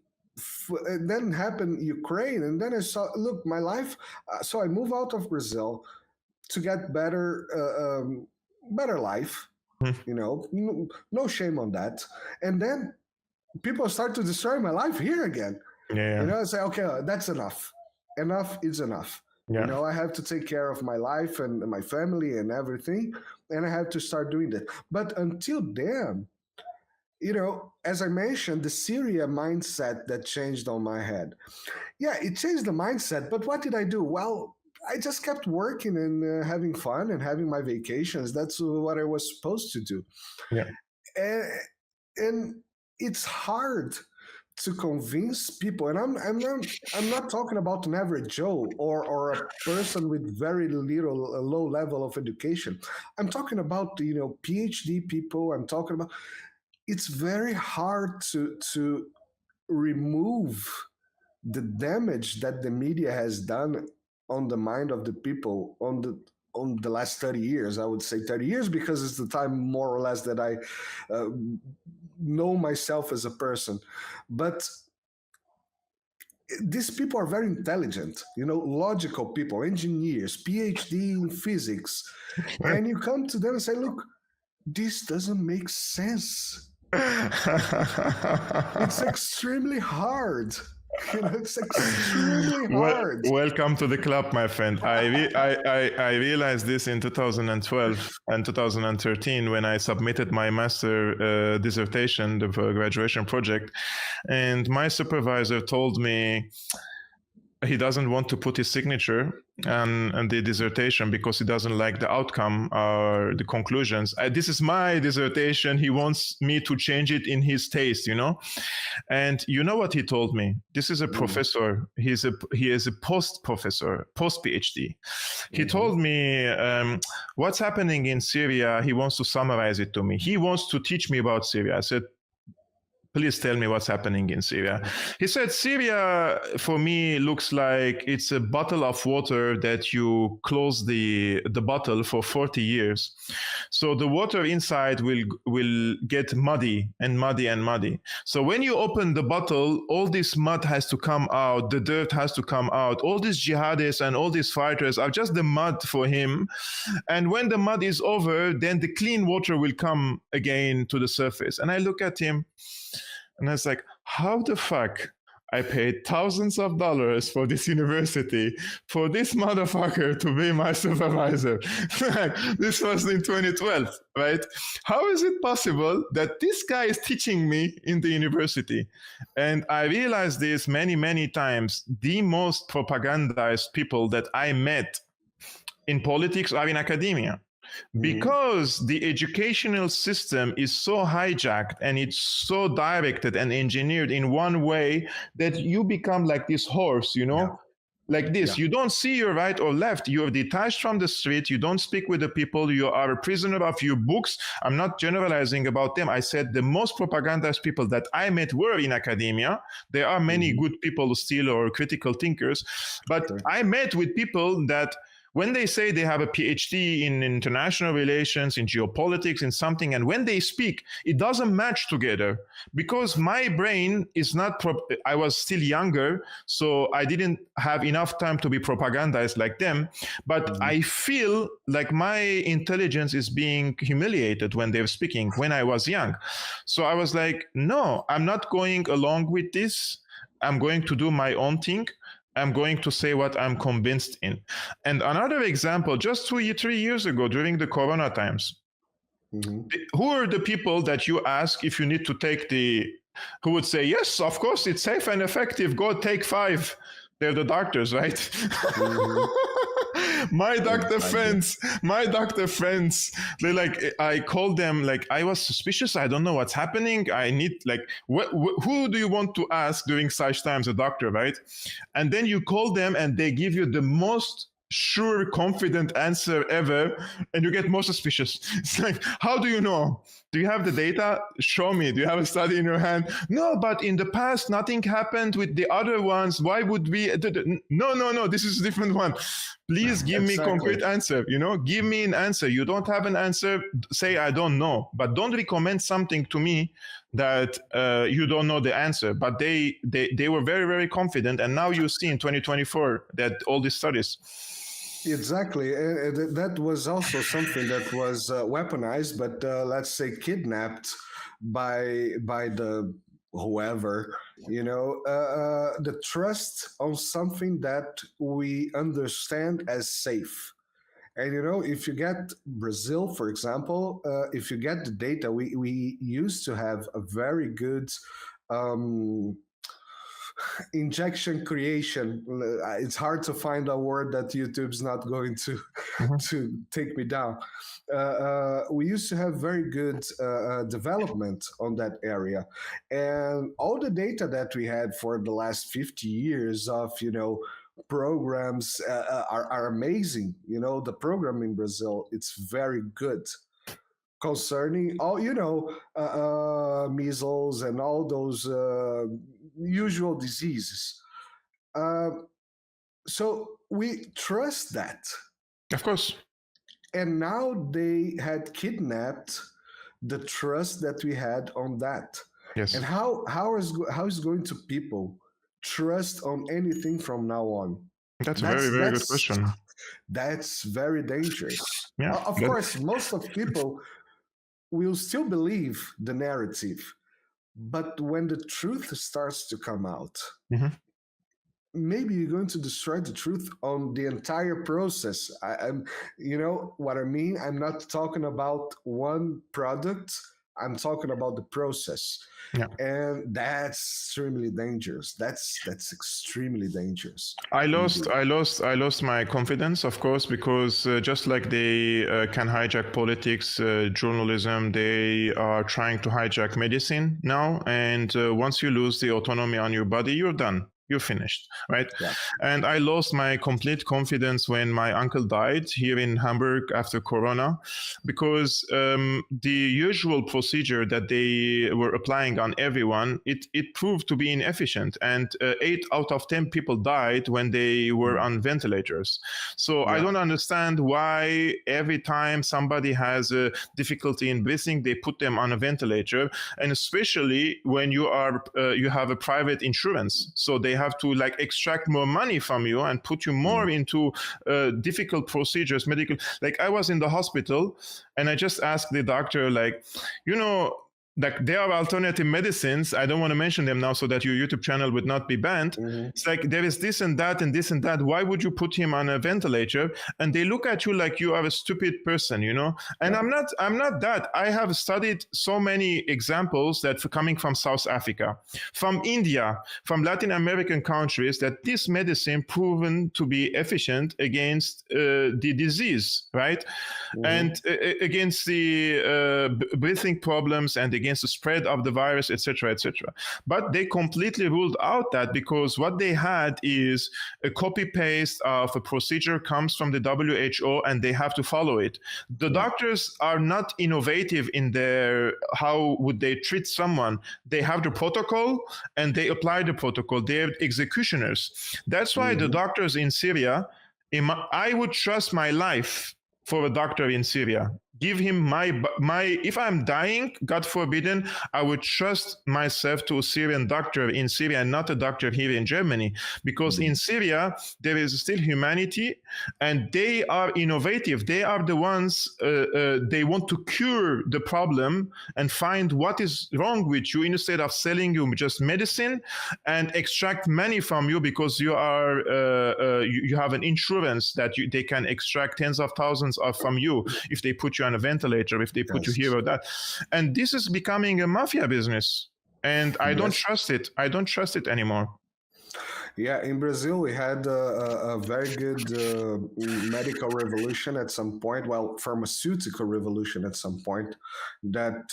and then happened Ukraine, and then I saw, look, my life. So I moved out of Brazil to get better life. No shame on that. And then people start to destroy my life here again. I say, okay, that's enough. Enough is enough. I have to take care of my life and my family and everything, and I have to start doing that. But until then, as I mentioned, the Syria mindset that changed on my head. Yeah, it changed the mindset, but what did I do? Well, I just kept working and having fun and having my vacations. That's what I was supposed to do. Yeah. And it's hard to convince people, and I'm not talking about an average Joe or a person with very low level of education. I'm talking about PhD people. I'm talking about. It's very hard to remove the damage that the media has done on the mind of the people on the last 30 years. I would say 30 years because it's the time more or less that I know myself as a person. But these people are very intelligent, logical people, engineers, PhD in physics. And you come to them and say, look, this doesn't make sense. It's extremely hard. It's extremely hard. Welcome to the club, my friend. I realized this in 2012 and 2013 when I submitted my master dissertation, the graduation project, and my supervisor told me he doesn't want to put his signature on the dissertation because he doesn't like the outcome or the conclusions. This is my dissertation. He wants me to change it in his taste, And you know what he told me? This is a professor. He is a post PhD. He told me what's happening in Syria. He wants to summarize it to me. He wants to teach me about Syria. I said, please tell me what's happening in Syria. He said, Syria, for me, looks like it's a bottle of water that you close the bottle for 40 years. So the water inside will get muddy and muddy and muddy. So when you open the bottle, all this mud has to come out, the dirt has to come out. All these jihadists and all these fighters are just the mud for him. And when the mud is over, then the clean water will come again to the surface. And I look at him, and I was like, how the fuck I paid thousands of dollars for this university for this motherfucker to be my supervisor? This was in 2012, right? How is it possible that this guy is teaching me in the university? And I realized this many, many times. The most propagandized people that I met in politics or in academia. Because the educational system is so hijacked and it's so directed and engineered in one way that you become like this horse, like this. You don't see your right or left. You're detached from the street. You don't speak with the people. You are a prisoner of your books. I'm not generalizing about them. I said the most propagandized people that I met were in academia. There are many good people still, or critical thinkers, but I met with people that when they say they have a PhD in international relations, in geopolitics, in something, and when they speak, it doesn't match together, because my brain is not, I was still younger, so I didn't have enough time to be propagandized like them, but I feel like my intelligence is being humiliated when they're speaking when I was young. So I was like, no, I'm not going along with this. I'm going to do my own thing. I'm going to say what I'm convinced in. And another example, just 3 years ago, during the Corona times, who are the people that you ask if you need to take who would say, yes, of course, it's safe and effective, go take 5. They're the doctors, right? My doctor friends, they're like, I called them, like, I was suspicious. I don't know what's happening. I need, like, who do you want to ask during such times? A doctor, right? And then you call them and they give you the most sure, confident answer ever, and you get more suspicious. It's like, how do you know? Do you have the data? Show me. Do you have a study in your hand? No, but in the past, nothing happened with the other ones. Why would we? No, this is a different one. Please give me concrete answer. Give me an answer. You don't have an answer, say, I don't know. But don't recommend something to me that you don't know the answer. But they were very, very confident. And now you see in 2024 that all these studies. Exactly. That was also something that was weaponized, but let's say kidnapped by the whoever, the trust on something that we understand as safe. And, if you get Brazil, for example, if you get the data, we used to have a very good injection creation. It's hard to find a word that YouTube's not going to take me down. We used to have very good development on that area, and all the data that we had for the last 50 years of programs are amazing. The program in Brazil, it's very good concerning all measles and all those usual diseases. So we trust that. Of course. And now they had kidnapped the trust that we had on that. Yes. And how is going to people trust on anything from now on? That's a very, very good question. That's very dangerous. Yeah. Of course, most of people will still believe the narrative. But when the truth starts to come out, maybe you're going to destroy the truth on the entire process. I'm, what I mean? I'm not talking about one product. I'm talking about the process. Yeah. And that's extremely dangerous. That's extremely dangerous. I lost my confidence, of course, because just like they can hijack politics, journalism, they are trying to hijack medicine now. And once you lose the autonomy on your body, you're done. you're finished, right? Yeah. And I lost my complete confidence when my uncle died here in Hamburg after Corona, because the usual procedure that they were applying on everyone, it proved to be inefficient. And 8 out of 10 people died when they were on ventilators. So I don't understand why every time somebody has a difficulty in breathing, they put them on a ventilator, and especially when you have a private insurance, so they have to like extract more money from you and put you more into difficult procedures, medical. Like I was in the hospital and I just asked the doctor, like, like there are alternative medicines. I don't want to mention them now so that your YouTube channel would not be banned. It's like there is this and that and this and that. Why would you put him on a ventilator? And they look at you like you are a stupid person, And I'm not that. I have studied so many examples that coming from South Africa, from India, from Latin American countries, that this medicine proven to be efficient against the disease, right? And against the breathing problems and against the spread of the virus, etc., etc. But they completely ruled out that, because what they had is a copy-paste of a procedure comes from the WHO and they have to follow it. The doctors are not innovative in their how would they treat someone. They have the protocol and they apply the protocol. They're executioners. That's why the doctors in Syria, I would trust my life for a doctor in Syria. Give him my, if I'm dying, God forbidden, I would trust myself to a Syrian doctor in Syria and not a doctor here in Germany. Because in Syria, there is still humanity and they are innovative. They are the ones, they want to cure the problem and find what is wrong with you instead of selling you just medicine and extract money from you because you are, you have an insurance that they can extract tens of thousands from you if they put you on a ventilator, if they put you here or that. And this is becoming a mafia business. And I don't trust it. I don't trust it anymore. Yeah, in Brazil, we had a very good medical revolution at some point, pharmaceutical revolution at some point, that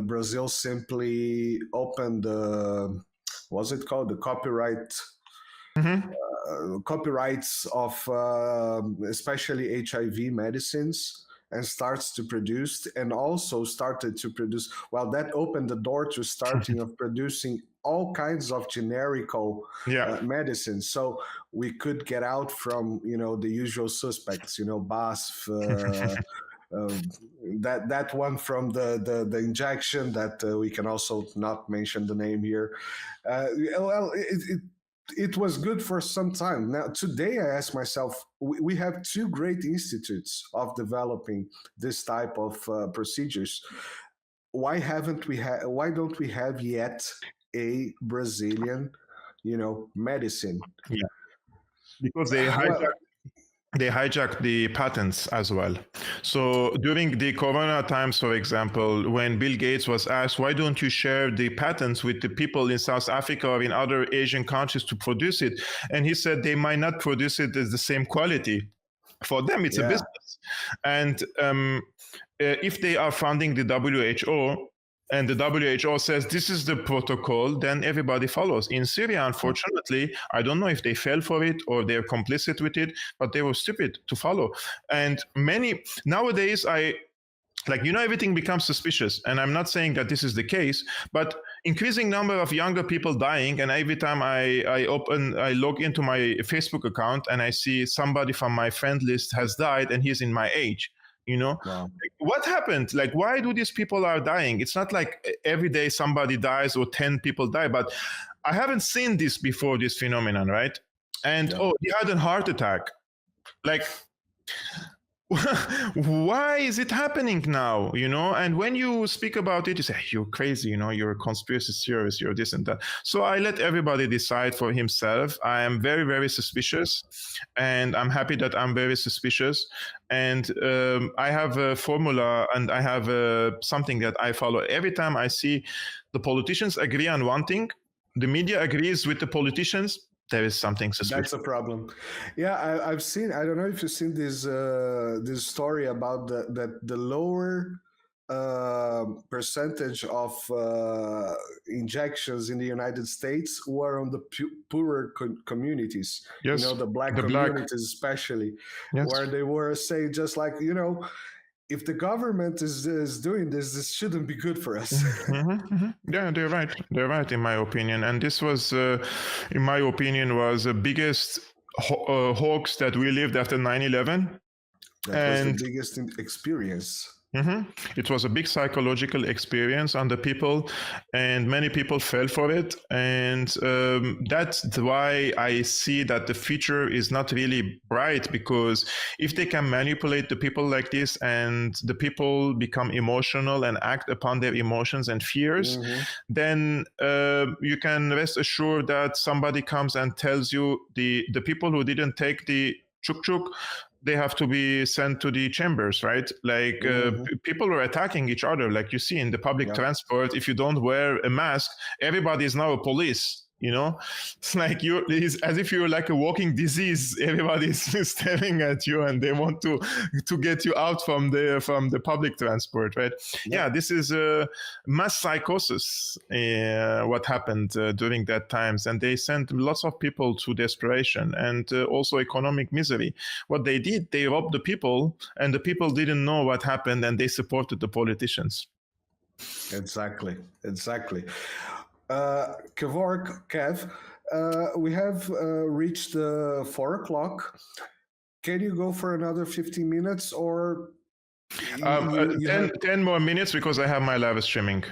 Brazil simply opened, what's it called? The copyright. Copyrights of especially HIV medicines, and starts to produce, and also started to produce, that opened the door to starting of producing all kinds of generical medicines. So we could get out from, the usual suspects, BASF, that one from the injection that we can also not mention the name here. It was good for some time. Now, today, I ask myself, we have 2 great institutes of developing this type of procedures. Why don't we have yet a Brazilian, medicine? Yeah, because they hijacked the patents as well. So during the Corona times, for example, when Bill Gates was asked, why don't you share the patents with the people in South Africa or in other Asian countries to produce it? And he said they might not produce it as the same quality. For them, it's a business. And if they are funding the WHO, and the WHO says this is the protocol, then everybody follows. In Syria, unfortunately, I don't know if they fell for it or they're complicit with it, but they were stupid to follow. And nowadays, everything becomes suspicious. And I'm not saying that this is the case, but increasing number of younger people dying. And every time I log into my Facebook account and I see somebody from my friend list has died and he's in my age. Wow. What happened? Like, why do these people are dying? It's not like every day somebody dies or 10 people die, but I haven't seen this before, this phenomenon, right? And he had a heart attack. Like, why is it happening now? And when you speak about it, you say, you're crazy, you're a conspiracy theorist, you're this and that. So I let everybody decide for himself. I am very, very suspicious, and I'm happy that I'm very suspicious. And I have a formula, and I have something that I follow. Every time I see the politicians agree on one thing, the media agrees with the politicians, there is something suspicious. That's a problem. Yeah, I've seen. I don't know if you've seen this story about the lower percentage of injections in the United States were on the poorer communities. Yes, You know, the black the black. communities especially, Yes. where they were saying just like, you know, if the government is doing this shouldn't be good for us. Yeah, they're right. They're right, in my opinion. And this was, in my opinion, was the biggest hoax that we lived after 9/11. That was the biggest experience. It was a big psychological experience on the people, and many people fell for it. And that's why I see that the future is not really bright, because if they can manipulate the people like this and the people become emotional and act upon their emotions and fears, then you can rest assured that somebody comes and tells you the people who didn't take the chuk-chuk, they have to be sent to the chambers, right? Like people are attacking each other. Like you see in the public transport, if you don't wear a mask, everybody is now a police. You know, it's like it's as if you're like a walking disease. Everybody's staring at you, and they want to get you out from the public transport, right? Yeah, this is a mass psychosis. What happened during that times, and they sent lots of people to desperation and also economic misery. What they did, they robbed the people, and the people didn't know what happened, and they supported the politicians. Exactly. Kevork, Kev, we have reached 4 o'clock. Can you go for another 15 minutes or 10 more minutes, because I have my live streaming.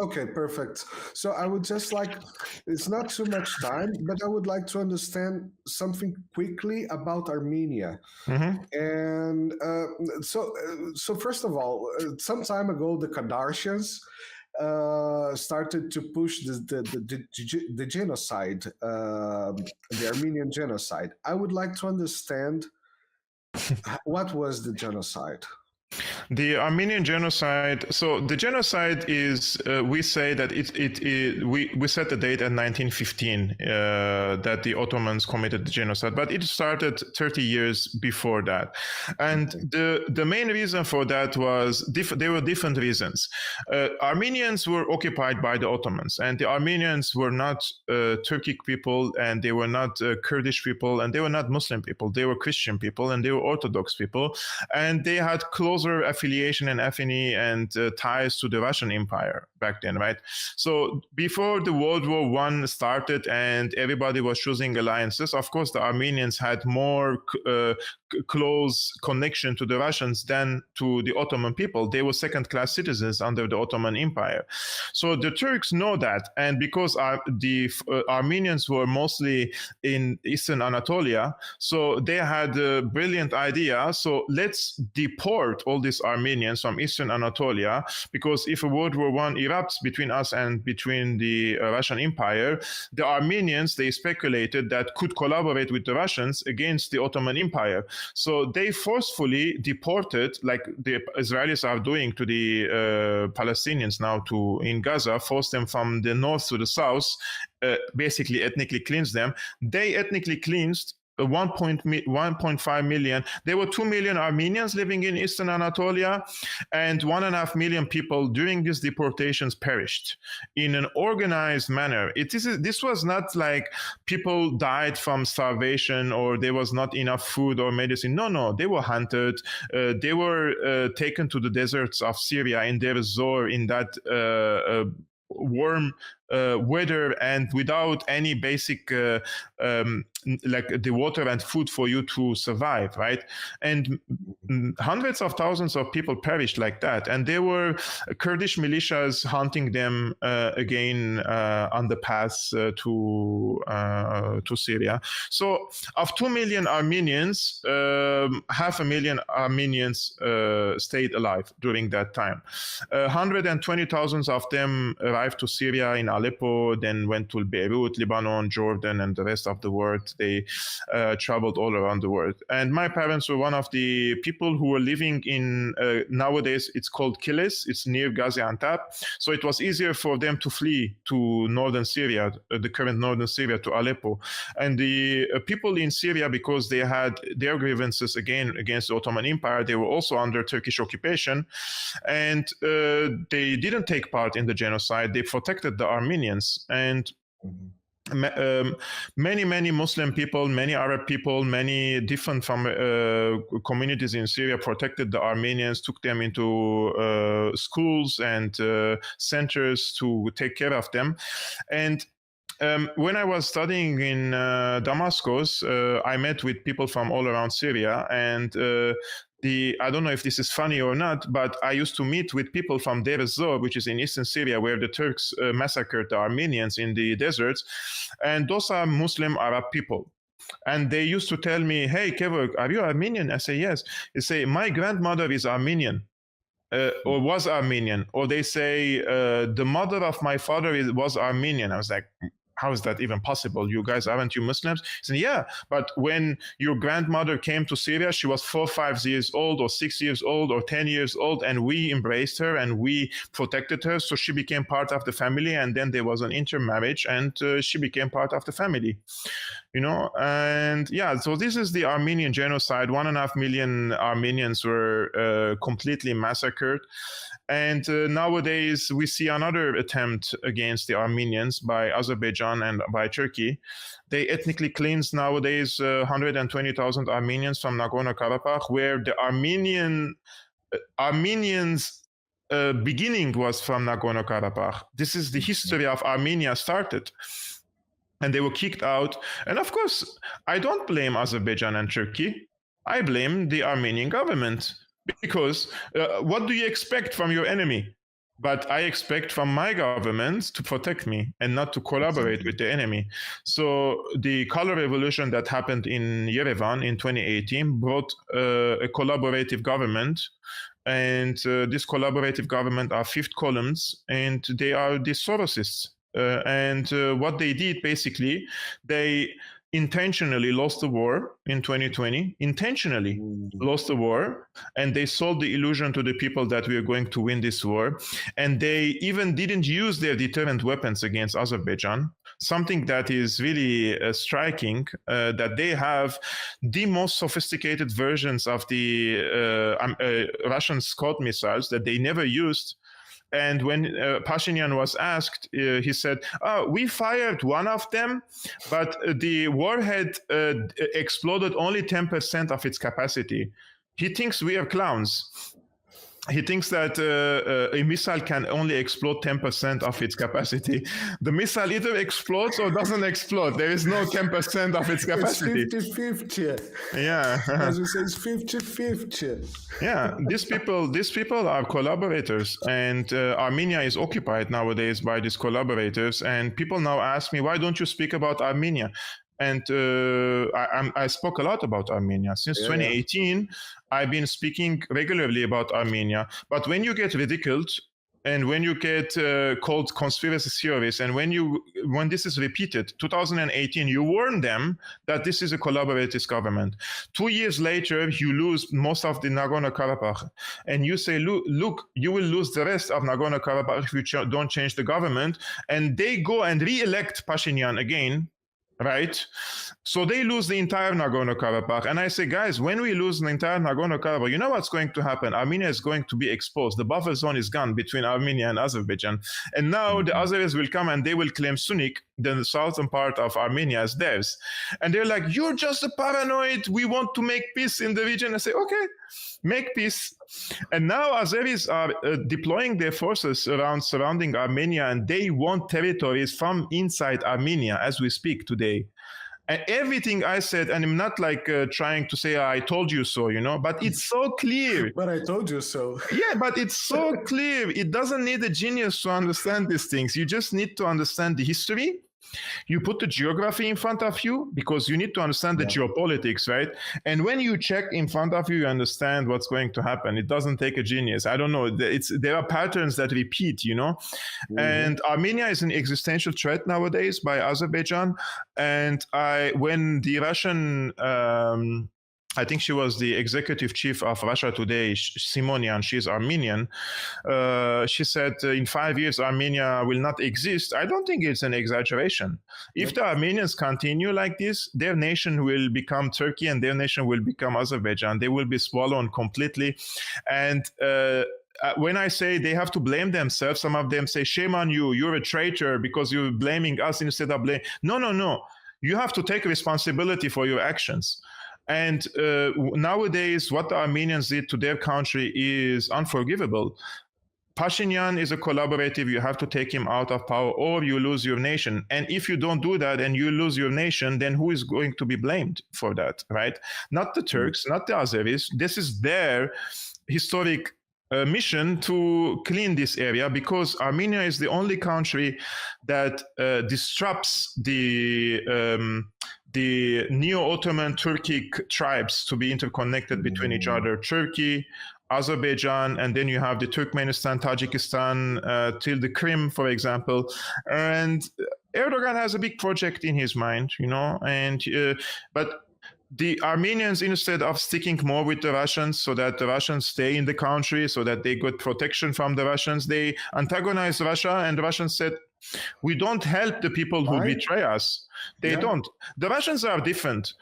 Okay, perfect. So I would just like, it's not too much time, but I would like to understand something quickly about Armenia. And so first of all, some time ago, the Kardashians started to push the genocide, the Armenian genocide. I would like to understand what was the genocide. The Armenian genocide. So the genocide is, we say that we set the date at 1915 that the Ottomans committed the genocide, but it started 30 years before that. And the main reason for that was there were different reasons. Armenians were occupied by the Ottomans, and the Armenians were not Turkic people, and they were not Kurdish people, and they were not Muslim people. They were Christian people, and they were Orthodox people, and they had closer affiliation and affinity and ties to the Russian Empire back then, right? So before the World War I started and everybody was choosing alliances, of course, the Armenians had more close connection to the Russians than to the Ottoman people. They were second-class citizens under the Ottoman Empire. So the Turks know that, and because the Armenians were mostly in Eastern Anatolia, so they had a brilliant idea. So let's deport all these Armenians from Eastern Anatolia, because if a World War I erupts between us and between the Russian Empire, the Armenians, they speculated that could collaborate with the Russians against the Ottoman Empire. So they forcefully deported, like the Israelis are doing to the Palestinians now in Gaza, force them from the north to the south, basically ethnically cleanse them. They ethnically cleansed 1.5 million. There were 2 million Armenians living in Eastern Anatolia, and 1.5 million people during these deportations perished in an organized manner. This was not like people died from starvation or there was not enough food or medicine. No, they were hunted. They were taken to the deserts of Syria in Deir ez-Zor, in that warm weather, and without any basic like the water and food for you to survive, right? And hundreds of thousands of people perished like that, and there were Kurdish militias hunting them again on the path to Syria. So of 2 million Armenians, 500,000 Armenians stayed alive during that time. 120,000 of them arrived to Syria in Aleppo, then went to Beirut, Lebanon, Jordan, and the rest of the world. They traveled all around the world. And my parents were one of the people who were living in, nowadays it's called Kilis, it's near Gaziantep. So it was easier for them to flee to northern Syria, the current northern Syria, to Aleppo. And the people in Syria, because they had their grievances again against the Ottoman Empire, they were also under Turkish occupation, and they didn't take part in the genocide. They protected the Armenians. And many Muslim people, many Arab people, many different communities in Syria protected the Armenians, took them into schools and centers to take care of them. And when I was studying in Damascus, I met with people from all around Syria, and I don't know if this is funny or not, but I used to meet with people from Deir ez-Zor, which is in eastern Syria, where the Turks massacred the Armenians in the deserts. And those are Muslim Arab people. And they used to tell me, hey, Kevork, are you Armenian? I say, yes. They say, my grandmother is Armenian. Or was Armenian. Or they say, the mother of my father was Armenian. I was like, how is that even possible? You guys, aren't you Muslims? He said, yeah, but when your grandmother came to Syria, she was 4 or 5 years old, or 6 years old, or 10 years old, and we embraced her and we protected her, so she became part of the family. And then there was an intermarriage, and she became part of the family. You know, and yeah, so this is the Armenian genocide. 1.5 million Armenians were completely massacred. And nowadays we see another attempt against the Armenians by Azerbaijan and by Turkey. They ethnically cleansed nowadays 120,000 Armenians from Nagorno-Karabakh, where the Armenians' beginning was from Nagorno-Karabakh. This is the history of Armenia started. And they were kicked out. And of course, I don't blame Azerbaijan and Turkey. I blame the Armenian government. Because what do you expect from your enemy? But I expect from my government to protect me and not to collaborate with the enemy. So the color revolution that happened in Yerevan in 2018 brought a collaborative government. And this collaborative government are fifth columns, and they are the Sorosists. And what they did, basically, they intentionally lost the war in 2020, lost the war, and they sold the illusion to the people that we are going to win this war. And they even didn't use their deterrent weapons against Azerbaijan, something that is really striking, that they have the most sophisticated versions of the Russian Scud missiles that they never used. And when Pashinyan was asked, he said, we fired one of them, but the warhead exploded only 10% of its capacity. He thinks we are clowns. He thinks that a missile can only explode 10% of its capacity. The missile either explodes or doesn't explode. There is no 10% of its capacity. It's 50-50. Yeah. As we say, it's 50-50. Yeah, these people are collaborators, and Armenia is occupied nowadays by these collaborators. And people now ask me, why don't you speak about Armenia? And I spoke a lot about Armenia. Since 2018, I've been speaking regularly about Armenia. But when you get ridiculed, and when you get called conspiracy theorists, and when this is repeated, 2018, you warn them that this is a collaborative government. 2 years later, you lose most of the Nagorno-Karabakh, and you say, look, you will lose the rest of Nagorno-Karabakh if you don't change the government. And they go and re-elect Pashinyan again. Right? So they lose the entire Nagorno-Karabakh. And I say, guys, when we lose the entire Nagorno-Karabakh, you know what's going to happen? Armenia is going to be exposed. The buffer zone is gone between Armenia and Azerbaijan. And now the Azeris will come and they will claim Sunik, the southern part of Armenia, as theirs. And they're like, you're just a paranoid. We want to make peace in the region. I say, okay, make peace. And now Azeris are deploying their forces around surrounding Armenia, and they want territories from inside Armenia as we speak today. And everything I said, and I'm not like trying to say, I told you so, but it's so clear. But I told you so. Yeah, but it's so clear. It doesn't need a genius to understand these things. You just need to understand the history You put the geography in front of you because you need to understand the geopolitics, right? And when you check in front of you, you understand what's going to happen. It doesn't take a genius. I don't know. There are patterns that repeat, you know? And Armenia is an existential threat nowadays by Azerbaijan. And when the Russian, I think she was the executive chief of Russia Today, Simonian, she's Armenian. She said in 5 years, Armenia will not exist. I don't think it's an exaggeration. If the Armenians continue like this, their nation will become Turkey and their nation will become Azerbaijan. They will be swallowed completely. And when I say they have to blame themselves, some of them say, shame on you, you're a traitor because you're blaming us instead of blaming. No. You have to take responsibility for your actions. And nowadays, what the Armenians did to their country is unforgivable. Pashinyan is a collaborative. You have to take him out of power or you lose your nation. And if you don't do that and you lose your nation, then who is going to be blamed for that, right? Not the Turks, not the Azeris. This is their historic mission to clean this area because Armenia is the only country that disrupts the neo-Ottoman Turkic tribes to be interconnected between each other. Turkey, Azerbaijan, and then you have the Turkmenistan, Tajikistan, till the Crimea, for example. And Erdogan has a big project in his mind, you know, but the Armenians, instead of sticking more with the Russians so that the Russians stay in the country, so that they get protection from the Russians, they antagonized Russia, and the Russians said, we don't help the people who betray us. They don't. The Russians are different.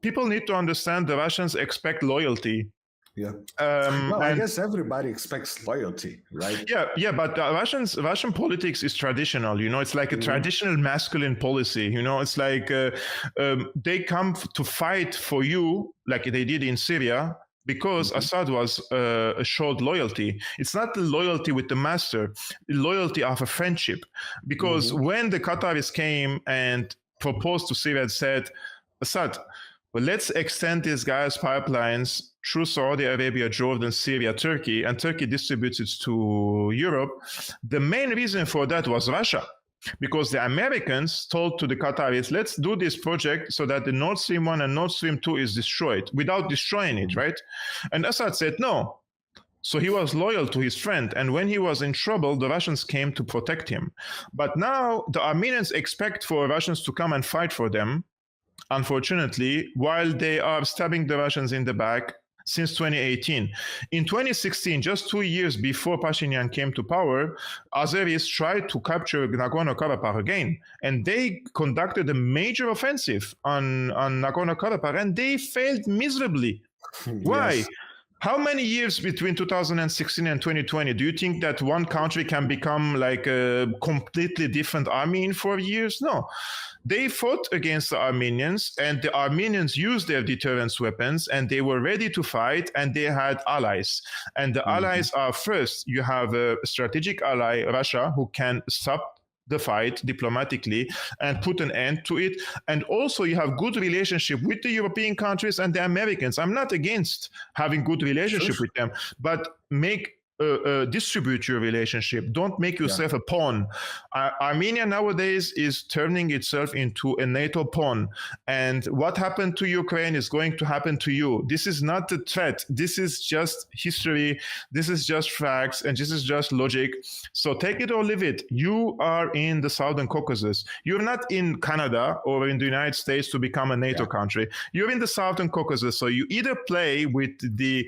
People need to understand the Russians expect loyalty. Yeah. Well, I guess everybody expects loyalty, right? Yeah, but Russian politics is traditional, you know, it's like a traditional masculine policy, you know, it's like they come to fight for you like they did in Syria because Assad was showed loyalty. It's not the loyalty with the master, the loyalty of a friendship. Because when the Qataris came and proposed to Syria and said, Assad, well, let's extend these gas pipelines through Saudi Arabia, Jordan, Syria, Turkey, and Turkey distributes it to Europe. The main reason for that was Russia, because the Americans told to the Qataris, let's do this project so that the Nord Stream 1 and Nord Stream 2 is destroyed without destroying it, right? And Assad said no. So he was loyal to his friend. And when he was in trouble, the Russians came to protect him. But now the Armenians expect for Russians to come and fight for them, unfortunately, while they are stabbing the Russians in the back since 2018. In 2016, just 2 years before Pashinyan came to power, Azeris tried to capture Nagorno-Karabakh again. And they conducted a major offensive on Nagorno-Karabakh, and they failed miserably. Why? Yes. How many years between 2016 and 2020 do you think that one country can become like a completely different army in 4 years? No. They fought against the Armenians, and the Armenians used their deterrence weapons, and they were ready to fight, and they had allies. And the allies are, first, you have a strategic ally, Russia, who can stop the fight diplomatically and put an end to it. And also you have good relationship with the European countries and the Americans. I'm not against having good relationship with them, but distribute your relationship. Don't make yourself a pawn. Armenia nowadays is turning itself into a NATO pawn. And what happened to Ukraine is going to happen to you. This is not a threat. This is just history. This is just facts. And this is just logic. So take it or leave it. You are in the Southern Caucasus. You're not in Canada or in the United States to become a NATO country. You're in the Southern Caucasus. So you either play with the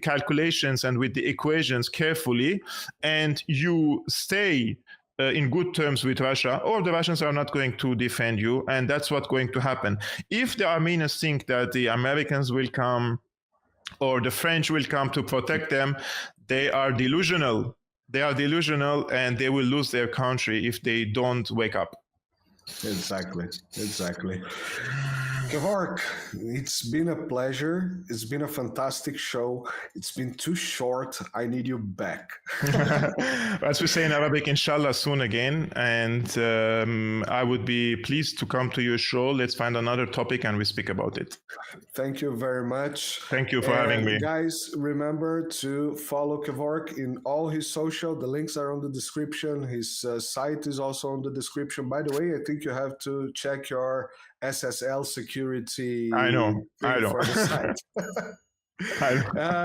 calculations and with the equations carefully, and you stay in good terms with Russia, or the Russians are not going to defend you, and that's what's going to happen. If the Armenians think that the Americans will come or the French will come to protect them, they are delusional. They are delusional, and they will lose their country if they don't wake up. Exactly. Kevork, it's been a pleasure. It's been a fantastic show. It's been too short. I need you back. As we say in Arabic, inshallah, soon again. And I would be pleased to come to your show. Let's find another topic and we speak about it. Thank you very much. Thank you for having me. Guys, remember to follow Kevork in all his social. The links are on the description. His site is also on the description. By the way, I think you have to check your SSL security. I know. For the site.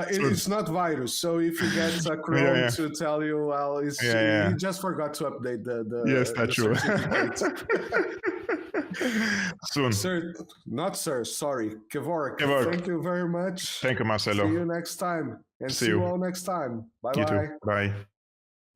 It's not virus, so if you get a Chrome to tell you, well, you just forgot to update the yes, that's true. Soon. Sir, not sir, sorry. Kevork, thank you very much. Thank you, Marcelo. See you next time. And see you all next time. Bye-bye. Bye.